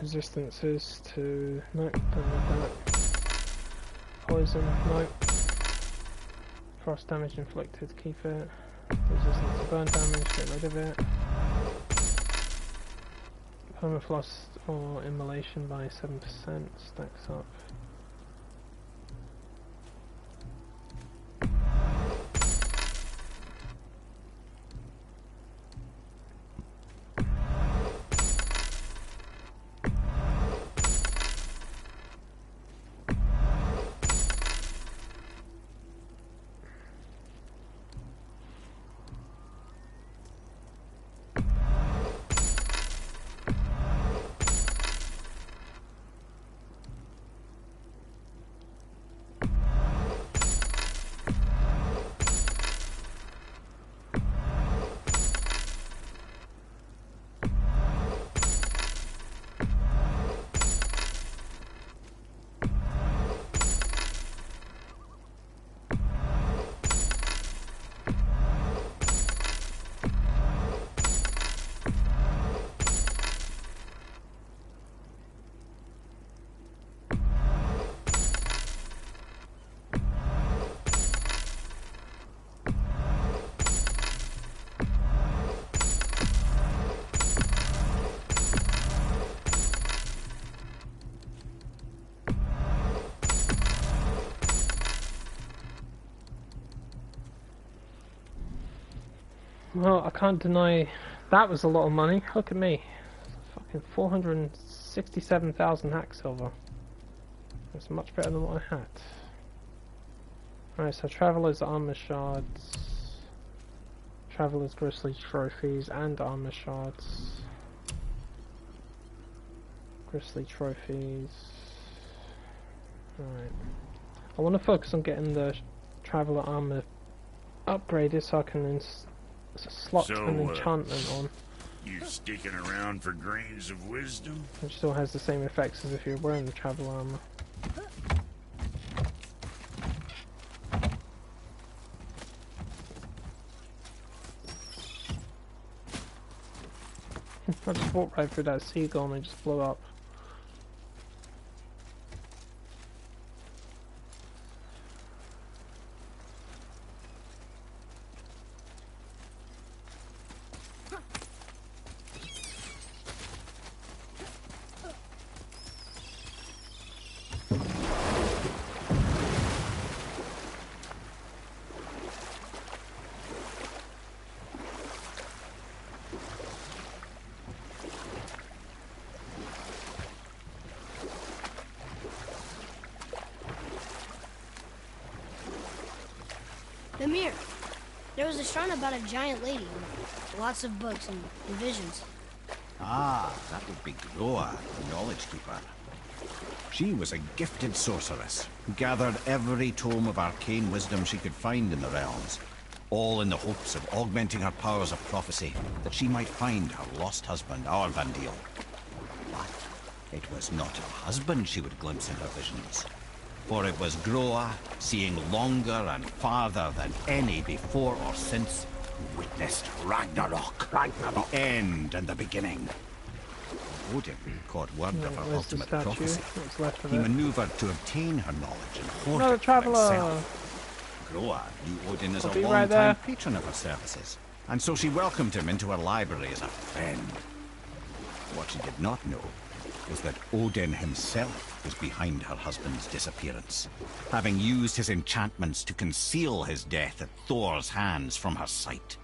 Resistances to... nope, don't need that. Poison, nope. Frost damage inflicted, keep it. Resistance to burn damage, get rid of it. Permafrost or immolation by 7% stacks up. Well, I can't deny that was a lot of money. Look at me. Fucking 467,000 hack silver. That's much better than what I had. Alright, so Traveler's Armor Shards. Traveler's Grisly Trophies and Armor Shards. Grisly Trophies. Alright. I want to focus on getting the Traveler Armor upgraded so I can slot an enchantment on. You sticking around for grains of wisdom? Which still has the same effects as if you're wearing the travel armor. I just walked right through that seagull and it just blew up. Amir, there was a shrine about a giant lady with lots of books and visions. Ah, that would be Groa, the Knowledge Keeper. She was a gifted sorceress who gathered every tome of arcane wisdom she could find in the realms, all in the hopes of augmenting her powers of prophecy, that she might find her lost husband, Arvandil. But It was not her husband she would glimpse in her visions, for it was Groa, seeing longer and farther than any before or since, who witnessed Ragnarok, the end and the beginning. Odin caught word of her Where's the ultimate statue? prophecy. What's left of He it? maneuvered to obtain her knowledge and hoard Another it for traveller! himself. Groa knew Odin as I'll a be right long-time there. patron of her services, and so she welcomed him into her library as a friend. What she did not know was that Odin himself was behind her husband's disappearance, having used his enchantments to conceal his death at Thor's hands from her sight.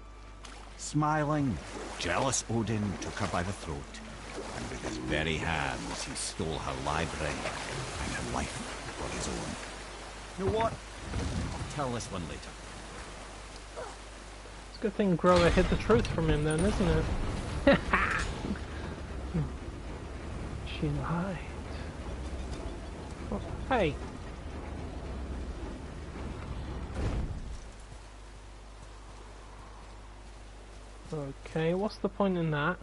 Smiling, jealous Odin took her by the throat, and with his very hands he stole her library and her life for his own. You know what? I'll tell this one later. It's a good thing Groa hid the truth from him then, isn't it? She lied. Oh, hey! Okay, what's the point in that?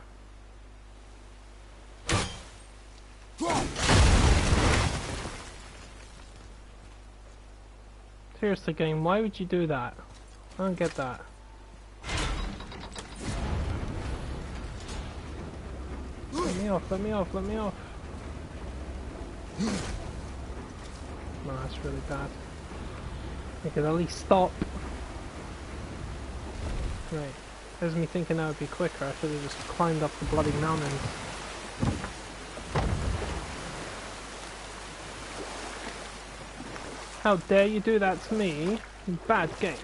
Seriously, game, why would you do that? I don't get that. Let me off, let me off, let me off. No, that's really bad. I could at least stop. Right. There's me thinking that would be quicker. I should have just climbed up the bloody mountain. How dare you do that to me? You bad game.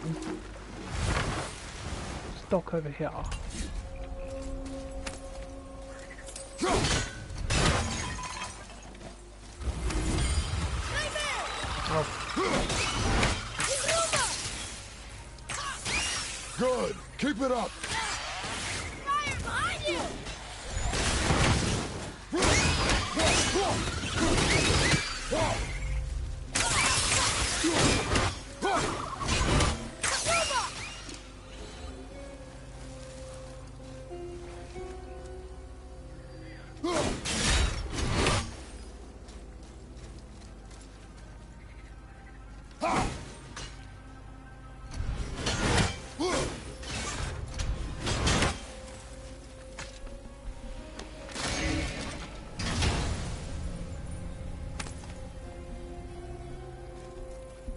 Stock over here. Oh. Good. Keep it up. Fire behind you!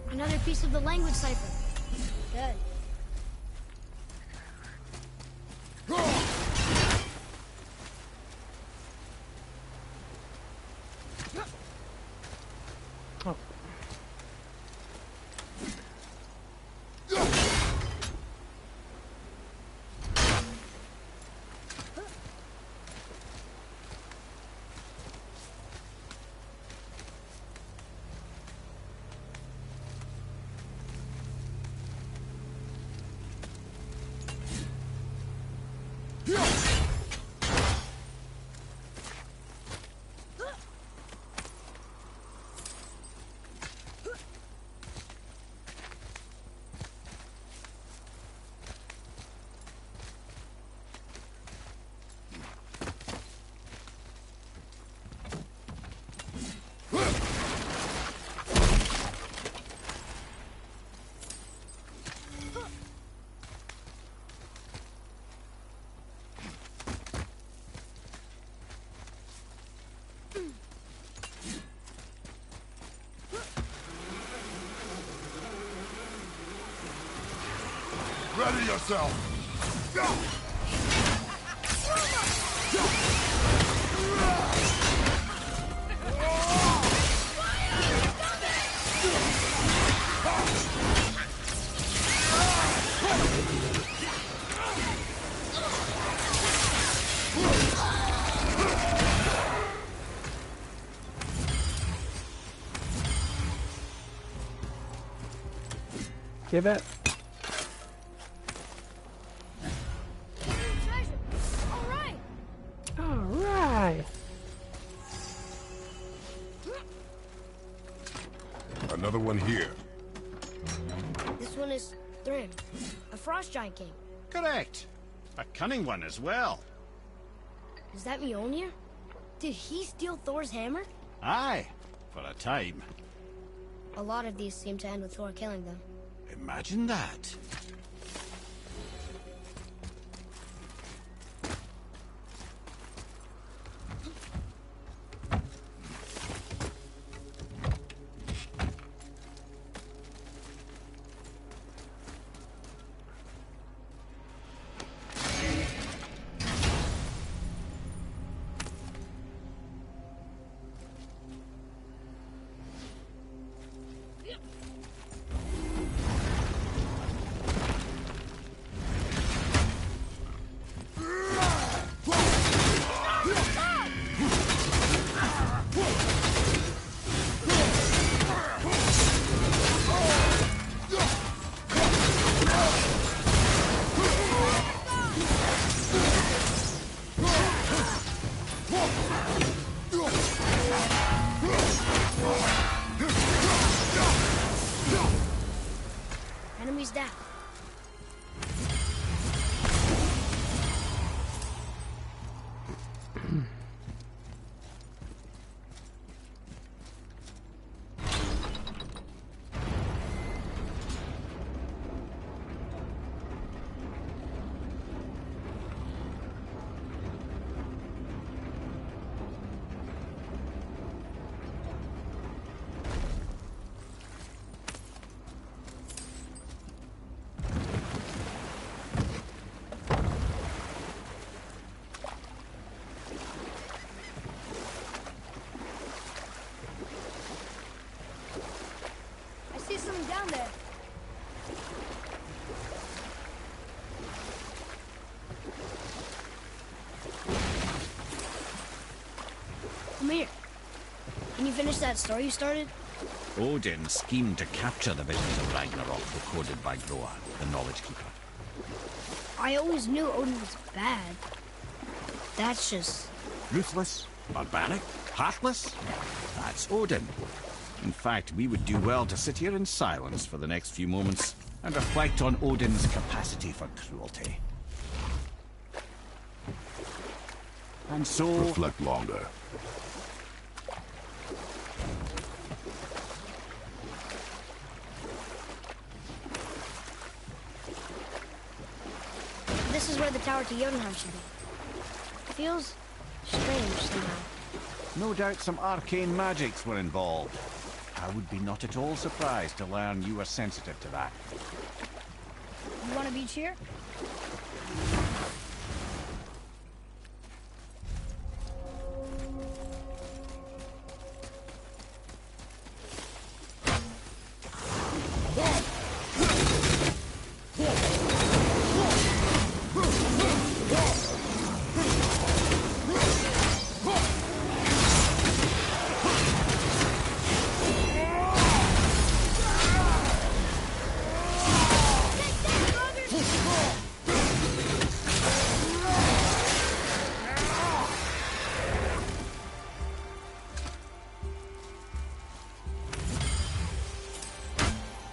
Another piece of the language cipher. Good. Oh. Ready yourself. Give it. Alright. Another one here. This one is Thrym, a frost giant king. Correct. A cunning one as well. Is that Mjolnir? Did he steal Thor's hammer? Aye, for a time. A lot of these seem to end with Thor killing them. Imagine that. Enemies down. I see something down there. Come here. Can you finish that story you started? Odin schemed to capture the visions of Ragnarok recorded by Groa, the Knowledge Keeper. I always knew Odin was bad. That's just... Ruthless, barbaric, heartless? That's Odin. In fact, we would do well to sit here in silence for the next few moments and reflect on Odin's capacity for cruelty. And so... Reflect longer. This is where the tower to Jotunheim should be. Feels strange somehow. No doubt some arcane magics were involved. I would be not at all surprised to learn you were sensitive to that. You want to be here?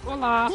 Hola!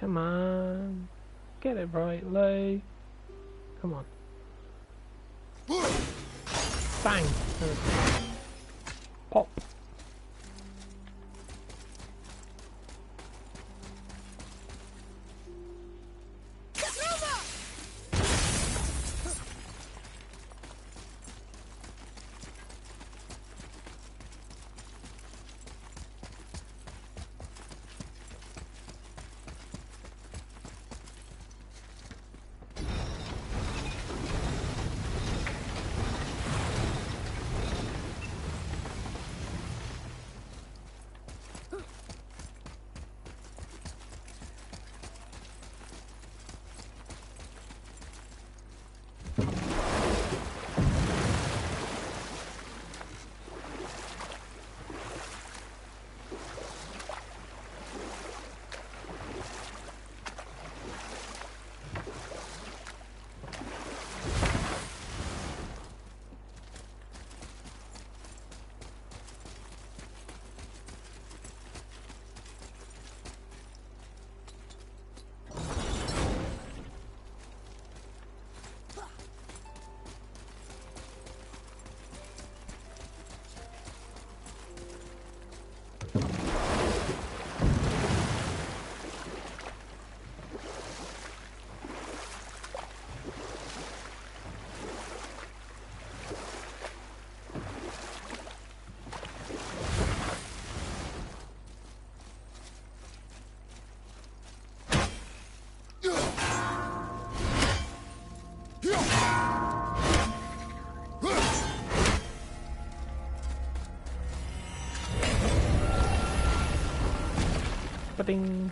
Come on. Get it right, Lee. Come on. Bang. Pop. Ba-ding.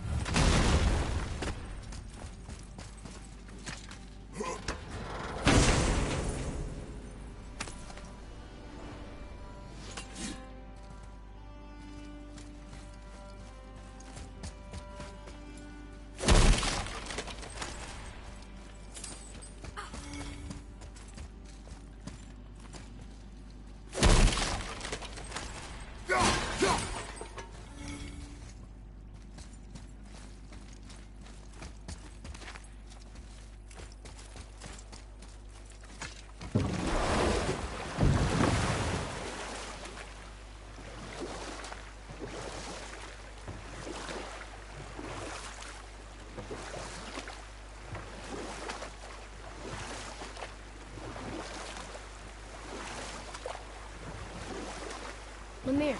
Lemire,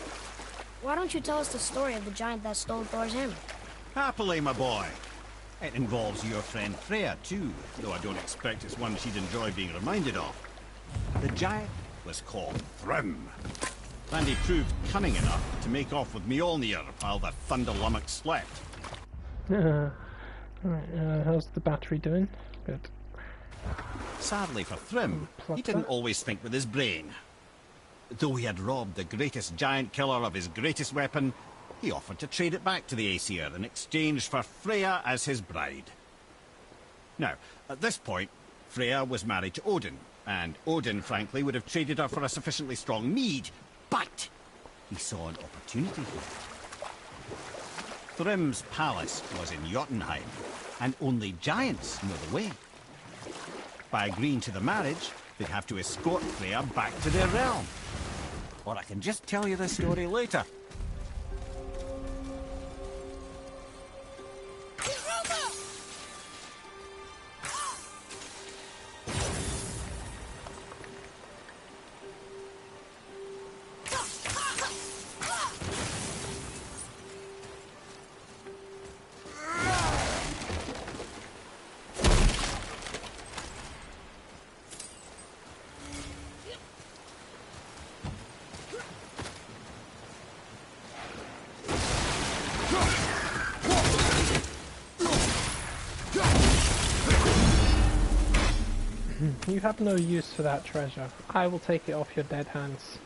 why don't you tell us the story of the giant that stole Thor's hammer? Happily, my boy. It involves your friend Freya, too, though I don't expect it's one she'd enjoy being reminded of. The giant was called Thrym, and he proved cunning enough to make off with Mjolnir while the Thunder Lummox slept. Alright, how's the battery doing? Good. Sadly for Thrym, Plug he didn't that. always think with his brain. Though he had robbed the greatest giant killer of his greatest weapon, he offered to trade it back to the Aesir in exchange for Freya as his bride. Now, at this point, Freya was married to Odin, and Odin, frankly, would have traded her for a sufficiently strong mead, but he saw an opportunity here. Thrym's palace was in Jotunheim, and only giants know the way. By agreeing to the marriage, they'd have to escort Freya back to their realm. Or I can just tell you the story later. You have no use for that treasure. I will take it off your dead hands.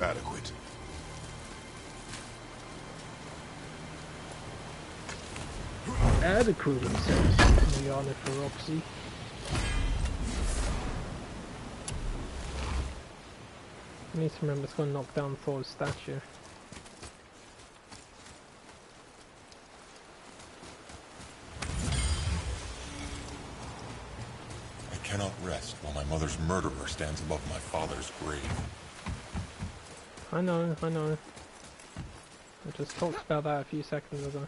Adequate. Adequate, it says. The ornithopsy. I need to remember it's going to knock down Thor's statue. I cannot rest while my mother's murderer stands above my father's grave. I know. I just talked about that a few seconds ago.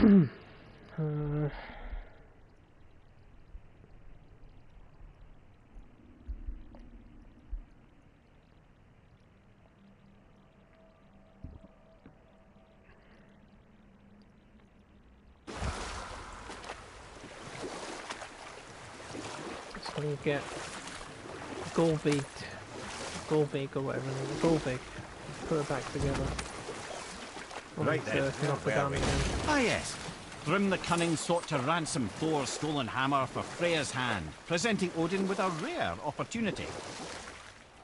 So you get Golvig or whatever, Golvig. Put it back together. Right then, Knock it down again. Ah yes, Thrym the Cunning sought to ransom Thor's stolen hammer for Freya's hand, presenting Odin with a rare opportunity.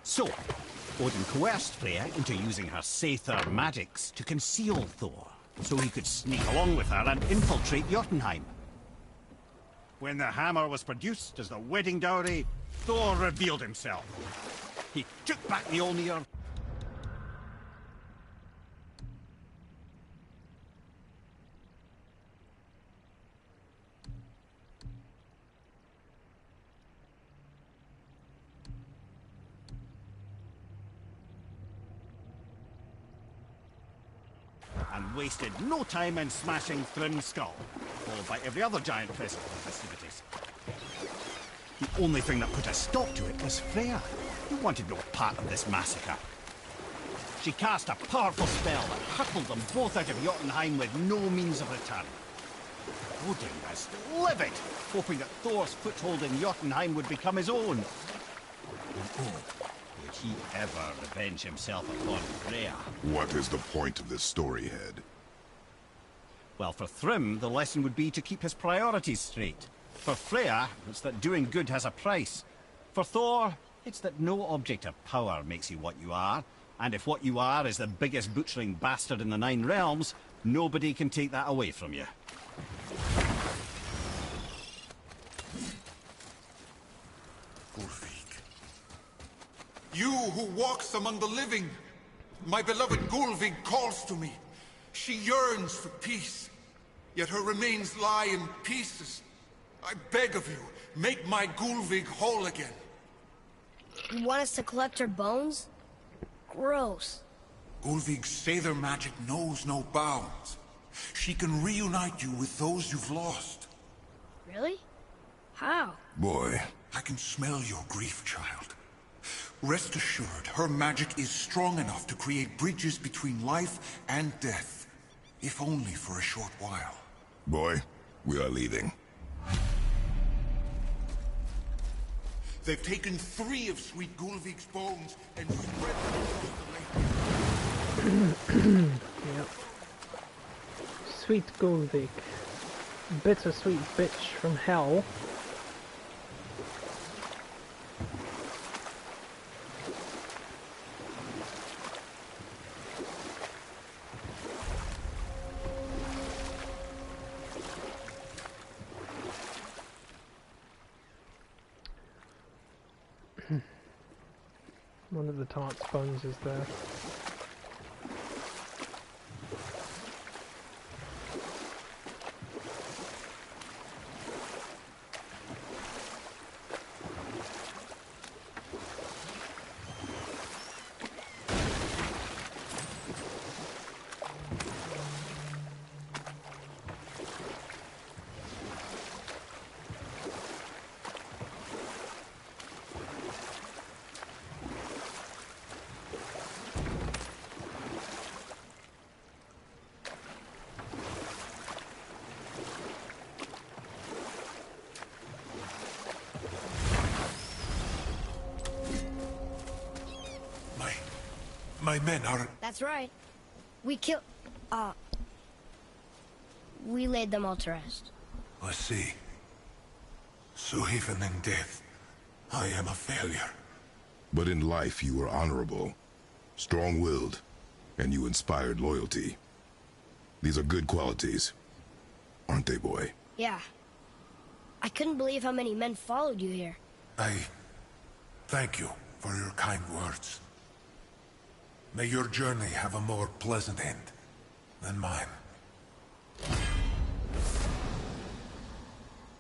So, Odin coerced Freya into using her Sather magics to conceal Thor, so he could sneak along with her and infiltrate Jotunheim. When the hammer was produced as the wedding dowry, Thor revealed himself. He took back Mjolnir. And wasted no time in smashing Thrym's skull, followed by every other giant present at the festivities. The only thing that put a stop to it was Freya, who wanted no part of this massacre. She cast a powerful spell that hurtled them both out of Jotunheim with no means of return. Odin was livid, hoping that Thor's foothold in Jotunheim would become his own. And oh, would he ever revenge himself upon Freya? What is the point of this story, Head? Well, for Thrym, the lesson would be to keep his priorities straight. For Freya, it's that doing good has a price. For Thor, it's that no object of power makes you what you are. And if what you are is the biggest butchering bastard in the Nine Realms, nobody can take that away from you. Gulvig. You who walks among the living! My beloved Gulvig calls to me. She yearns for peace, yet her remains lie in pieces. I beg of you, make my Gulvig whole again. You want us to collect her bones? Gross. Gulvig's Sather magic knows no bounds. She can reunite you with those you've lost. Really? How? Boy. I can smell your grief, child. Rest assured, her magic is strong enough to create bridges between life and death. If only for a short while. Boy, we are leaving. They've taken 3 of Sweet Gulvig's bones and spread them across the lake. Yep. Sweet Gulvig. Bittersweet bitch from hell. One of the tart's bones is there. My men are... That's right. We we laid them all to rest. I see. So even in death, I am a failure. But in life you were honorable, strong-willed, and you inspired loyalty. These are good qualities, aren't they, boy? Yeah. I couldn't believe how many men followed you here. I thank you for your kind words. May your journey have a more pleasant end than mine.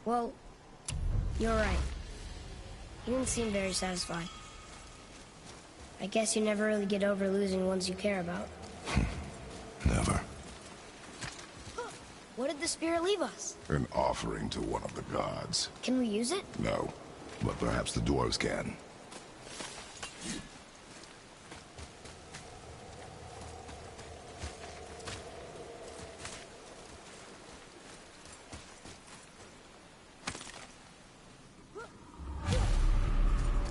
Well, you're right. You didn't seem very satisfied. I guess you never really get over losing ones you care about. Never. What did did the spirit leave us? An offering to one of the gods. Can we use it? No, but perhaps the dwarves can.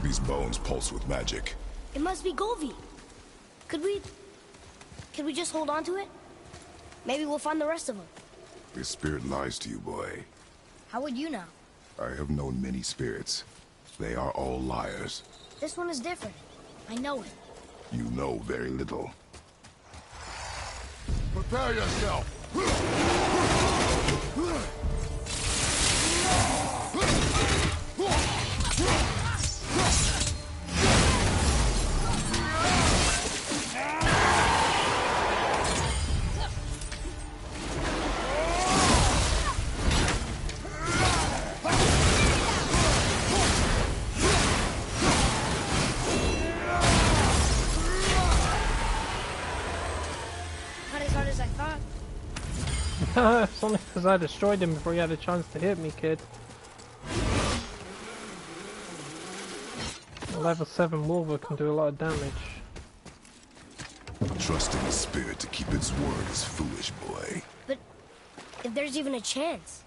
These bones pulse with magic. It must be Golvi. Could we just hold on to it? Maybe we'll find the rest of them. This spirit lies to you, boy. How would you know? I have known many spirits. They are all liars. This one is different. I know it. You know very little. Prepare yourself! Not as hard as I thought. It's only because I destroyed him before he had a chance to hit me, kid. A level 7 Wolver can do a lot of damage. Trusting a spirit to keep its word is foolish, boy. But if there's even a chance,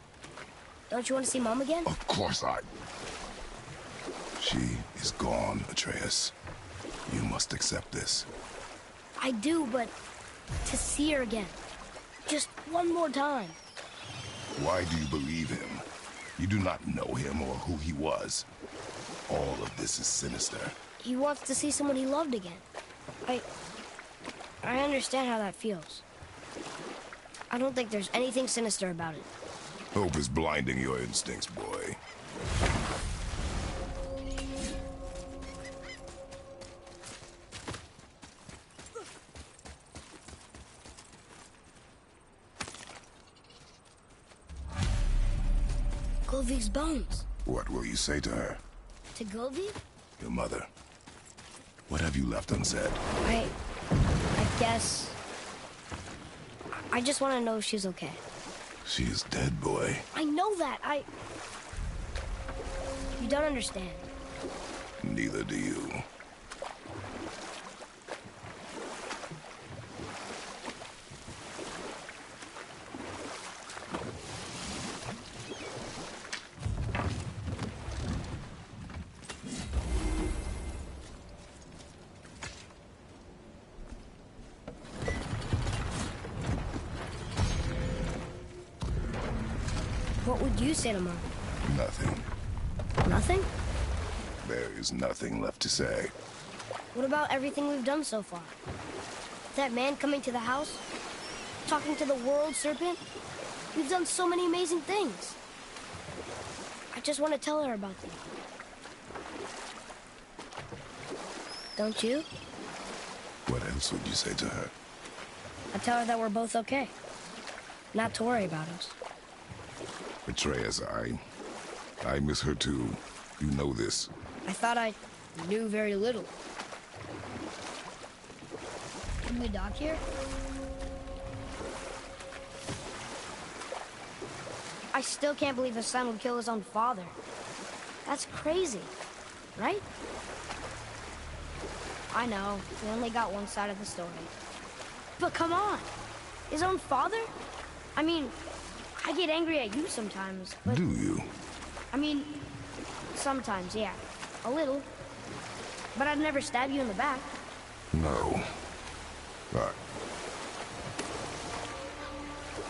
don't you want to see Mom again? Of course I... She is gone, Atreus. You must accept this. I do, but to see her again. Just one more time. Why do you believe him? You do not know him or who he was. All of this is sinister. He wants to see someone he loved again. I understand how that feels. I don't think there's anything sinister about it. Hope is blinding your instincts, boy. Golvi's bones. What will you say to her? To Golvi? Your mother. What have you left unsaid? I guess... I just want to know if she's okay. She is dead, boy. I know that. You don't understand. Neither do you. What would you say to Mom? Nothing. Nothing? There is nothing left to say. What about everything we've done so far? That man coming to the house? Talking to the world serpent? We've done so many amazing things. I just want to tell her about them. Don't you? What else would you say to her? I'd tell her that we're both okay. Not to worry about us. Atreus, I miss her too. You know this. I thought I knew very little. Can we dock here? I still can't believe a son would kill his own father. That's crazy, right? I know, we only got one side of the story. But come on, his own father? I mean, I get angry at you sometimes, but... Do you? I mean, sometimes, yeah. A little. But I'd never stab you in the back. No. But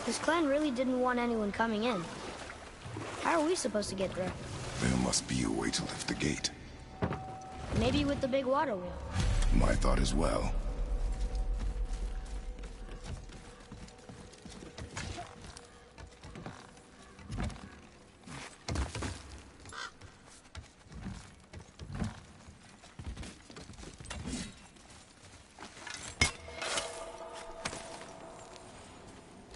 This clan really didn't want anyone coming in. How are we supposed to get through? there must be a way to lift the gate. Maybe with the big water wheel. My thought as well.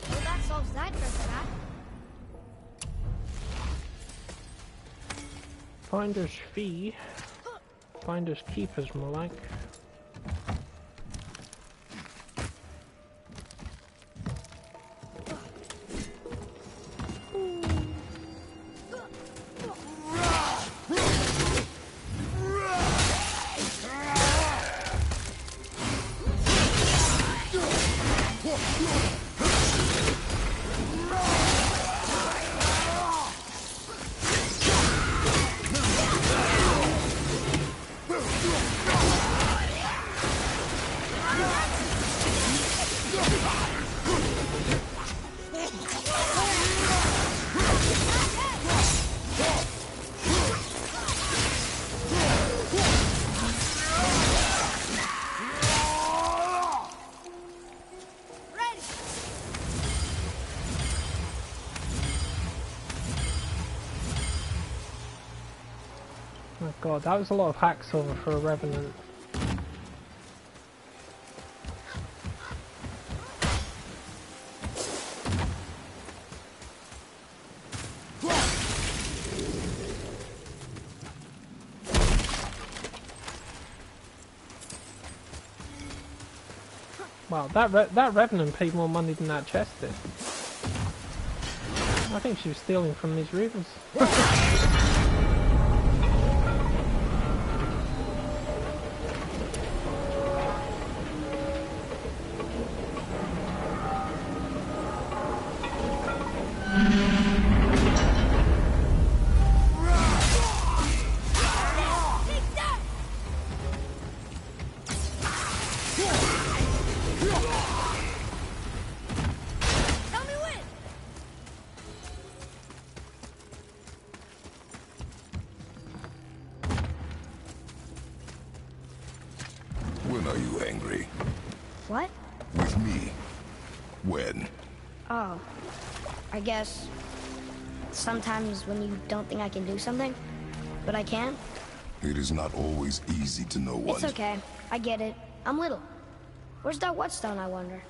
Well, that solves that trick, Matt. Finder's fee. Finder's keepers, more like. Oh god, that was a lot of hacks over for a Revenant. Wow, that Revenant paid more money than that chest did. I think she was stealing from these Reavers. When are you angry? What? With me. When? Oh, I guess sometimes when you don't think I can do something, but I can. It is not always easy to know what. It's okay. I get it. I'm little. Where's that whetstone, I wonder?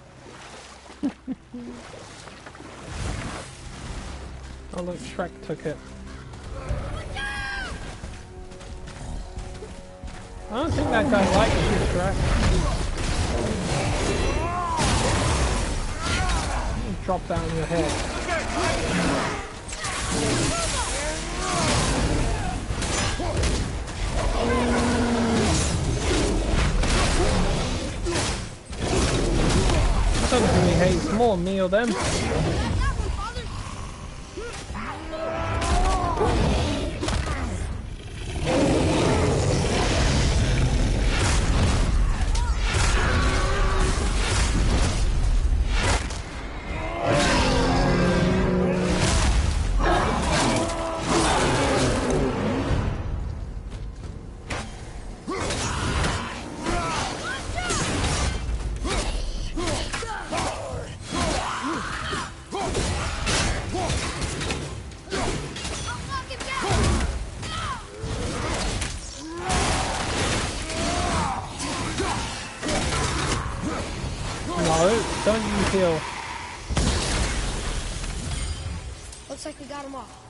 Oh look, Shrek took it. I don't think that guy likes you, Shrek. Drop that on your head. I don't know who he hates more, me or them. Don't you heal? Looks like we got him off.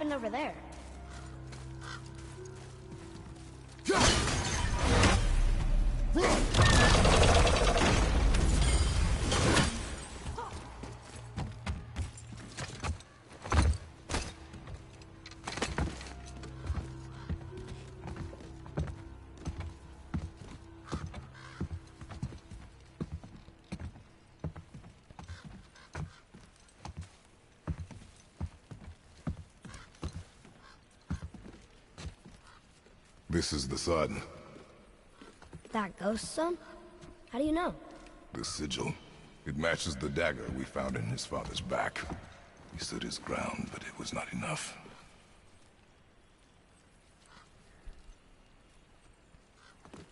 happened over there? This is the sun. That ghost son? How do you know? The sigil. It matches the dagger we found in his father's back. He stood his ground, but it was not enough.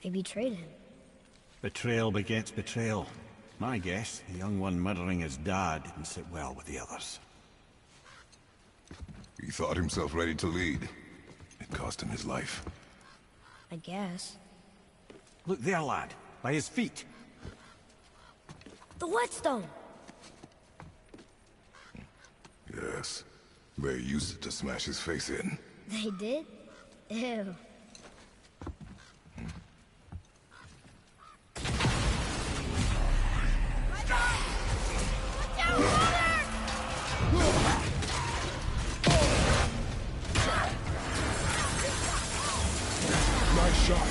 They betrayed him. Betrayal begets betrayal. My guess, the young one murdering his dad didn't sit well with the others. He thought himself ready to lead. It cost him his life. I guess. Look there, lad. By his feet. The whetstone! Yes. They used it to smash his face in. They did? Ew. Nice shot.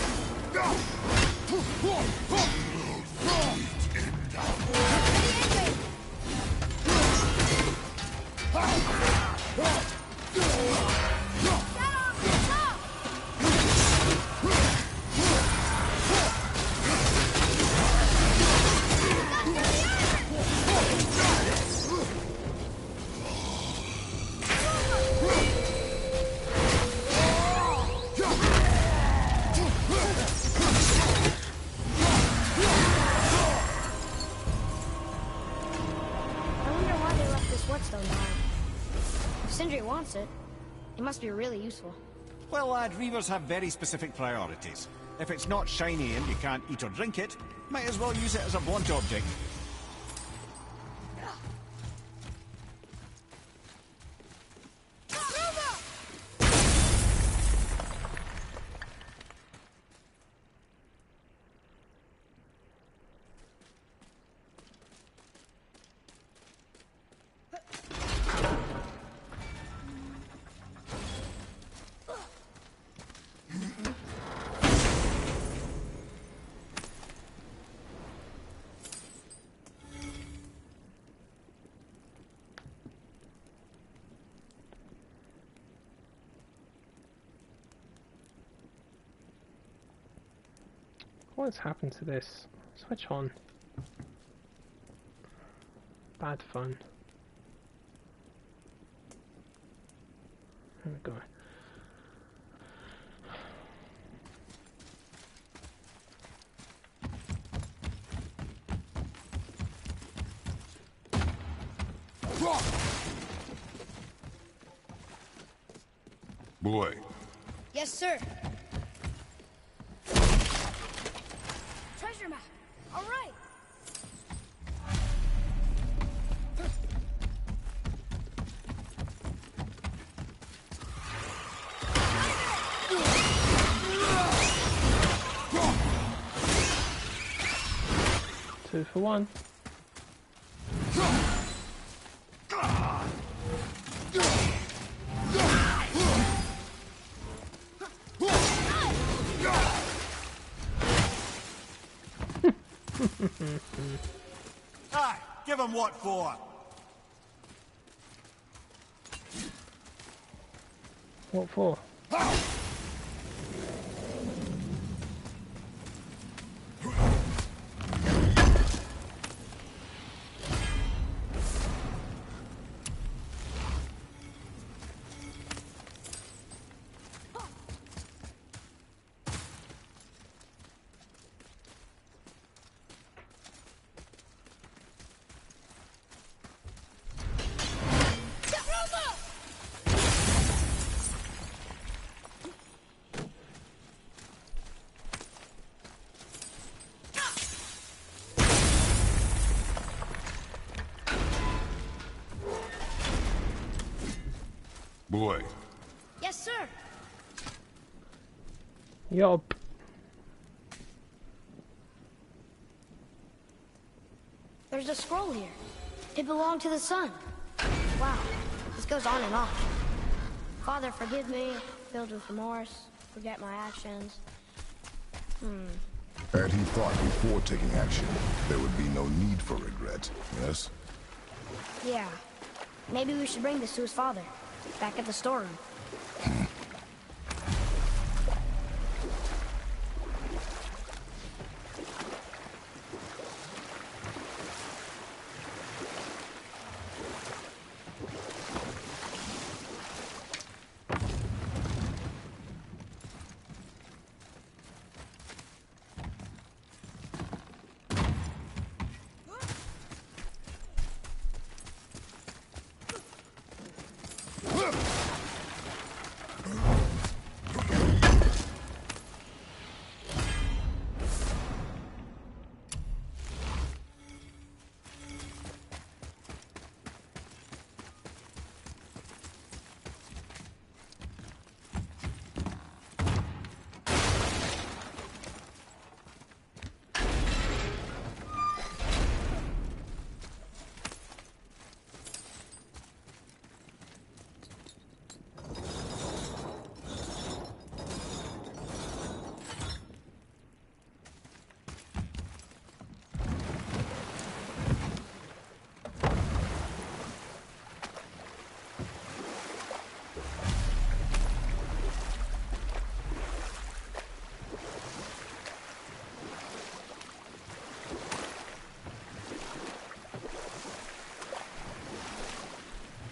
It must be really useful. Well, lad, reavers have very specific priorities. If it's not shiny and you can't eat or drink it, might as well use it as a blunt object. What's happened to this? Switch on. Bad fun. There we go. Boy. Yes, sir. Treasure map. All right. Two for one. Aye, give him what for? What for? Boy, Yup. There's a scroll here. It belonged to the sun. Wow, this goes on and on. Father, forgive me, filled with remorse, forget my actions. And he thought before taking action, there would be no need for regret, yes? Yeah. Maybe we should bring this to his father, back at the storeroom.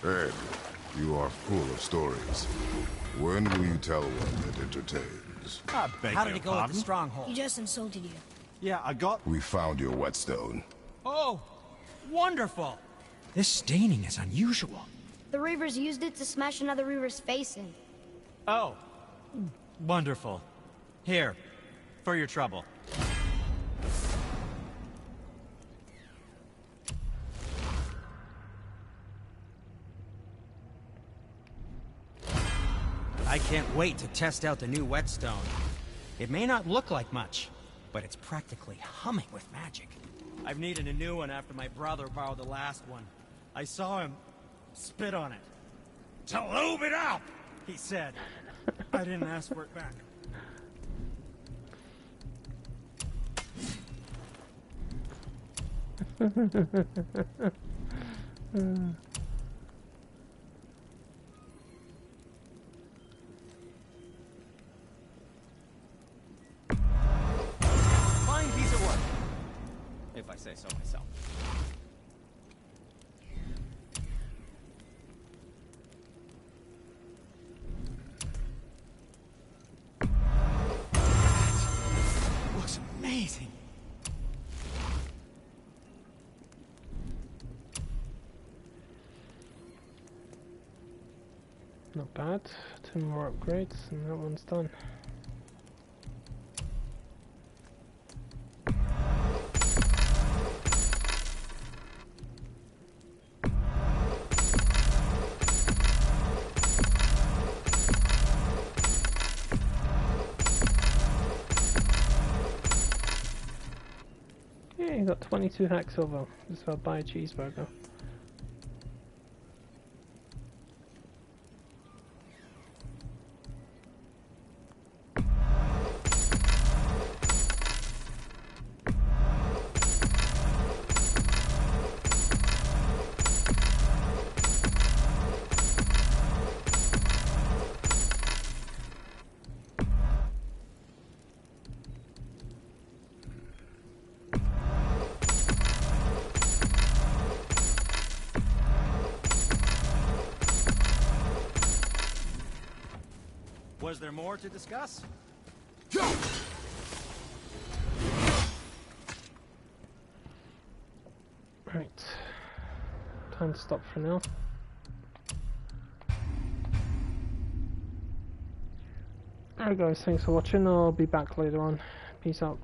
Ed, you are full of stories. When will you tell one that entertains? I beg How did your it go at pardon? the stronghold? He just insulted you. Yeah, I got... We found your whetstone. Oh, wonderful! This staining is unusual. The Reavers used it to smash another Reaver's face in. Oh, wonderful. Here, for your trouble. I can't wait to test out the new whetstone. It may not look like much, but it's practically humming with magic. I've needed a new one after my brother borrowed the last one. I saw him spit on it. "To lube it up," he said. I didn't ask for it back. Fine piece of work, if I say so myself. Looks amazing. Not bad. 2 more upgrades and that one's done. Yeah, you got 22 hack silver. Just about buy a cheeseburger. Was there more to discuss? Right. Time to stop for now. Alright guys, thanks for watching. I'll be back later on. Peace out.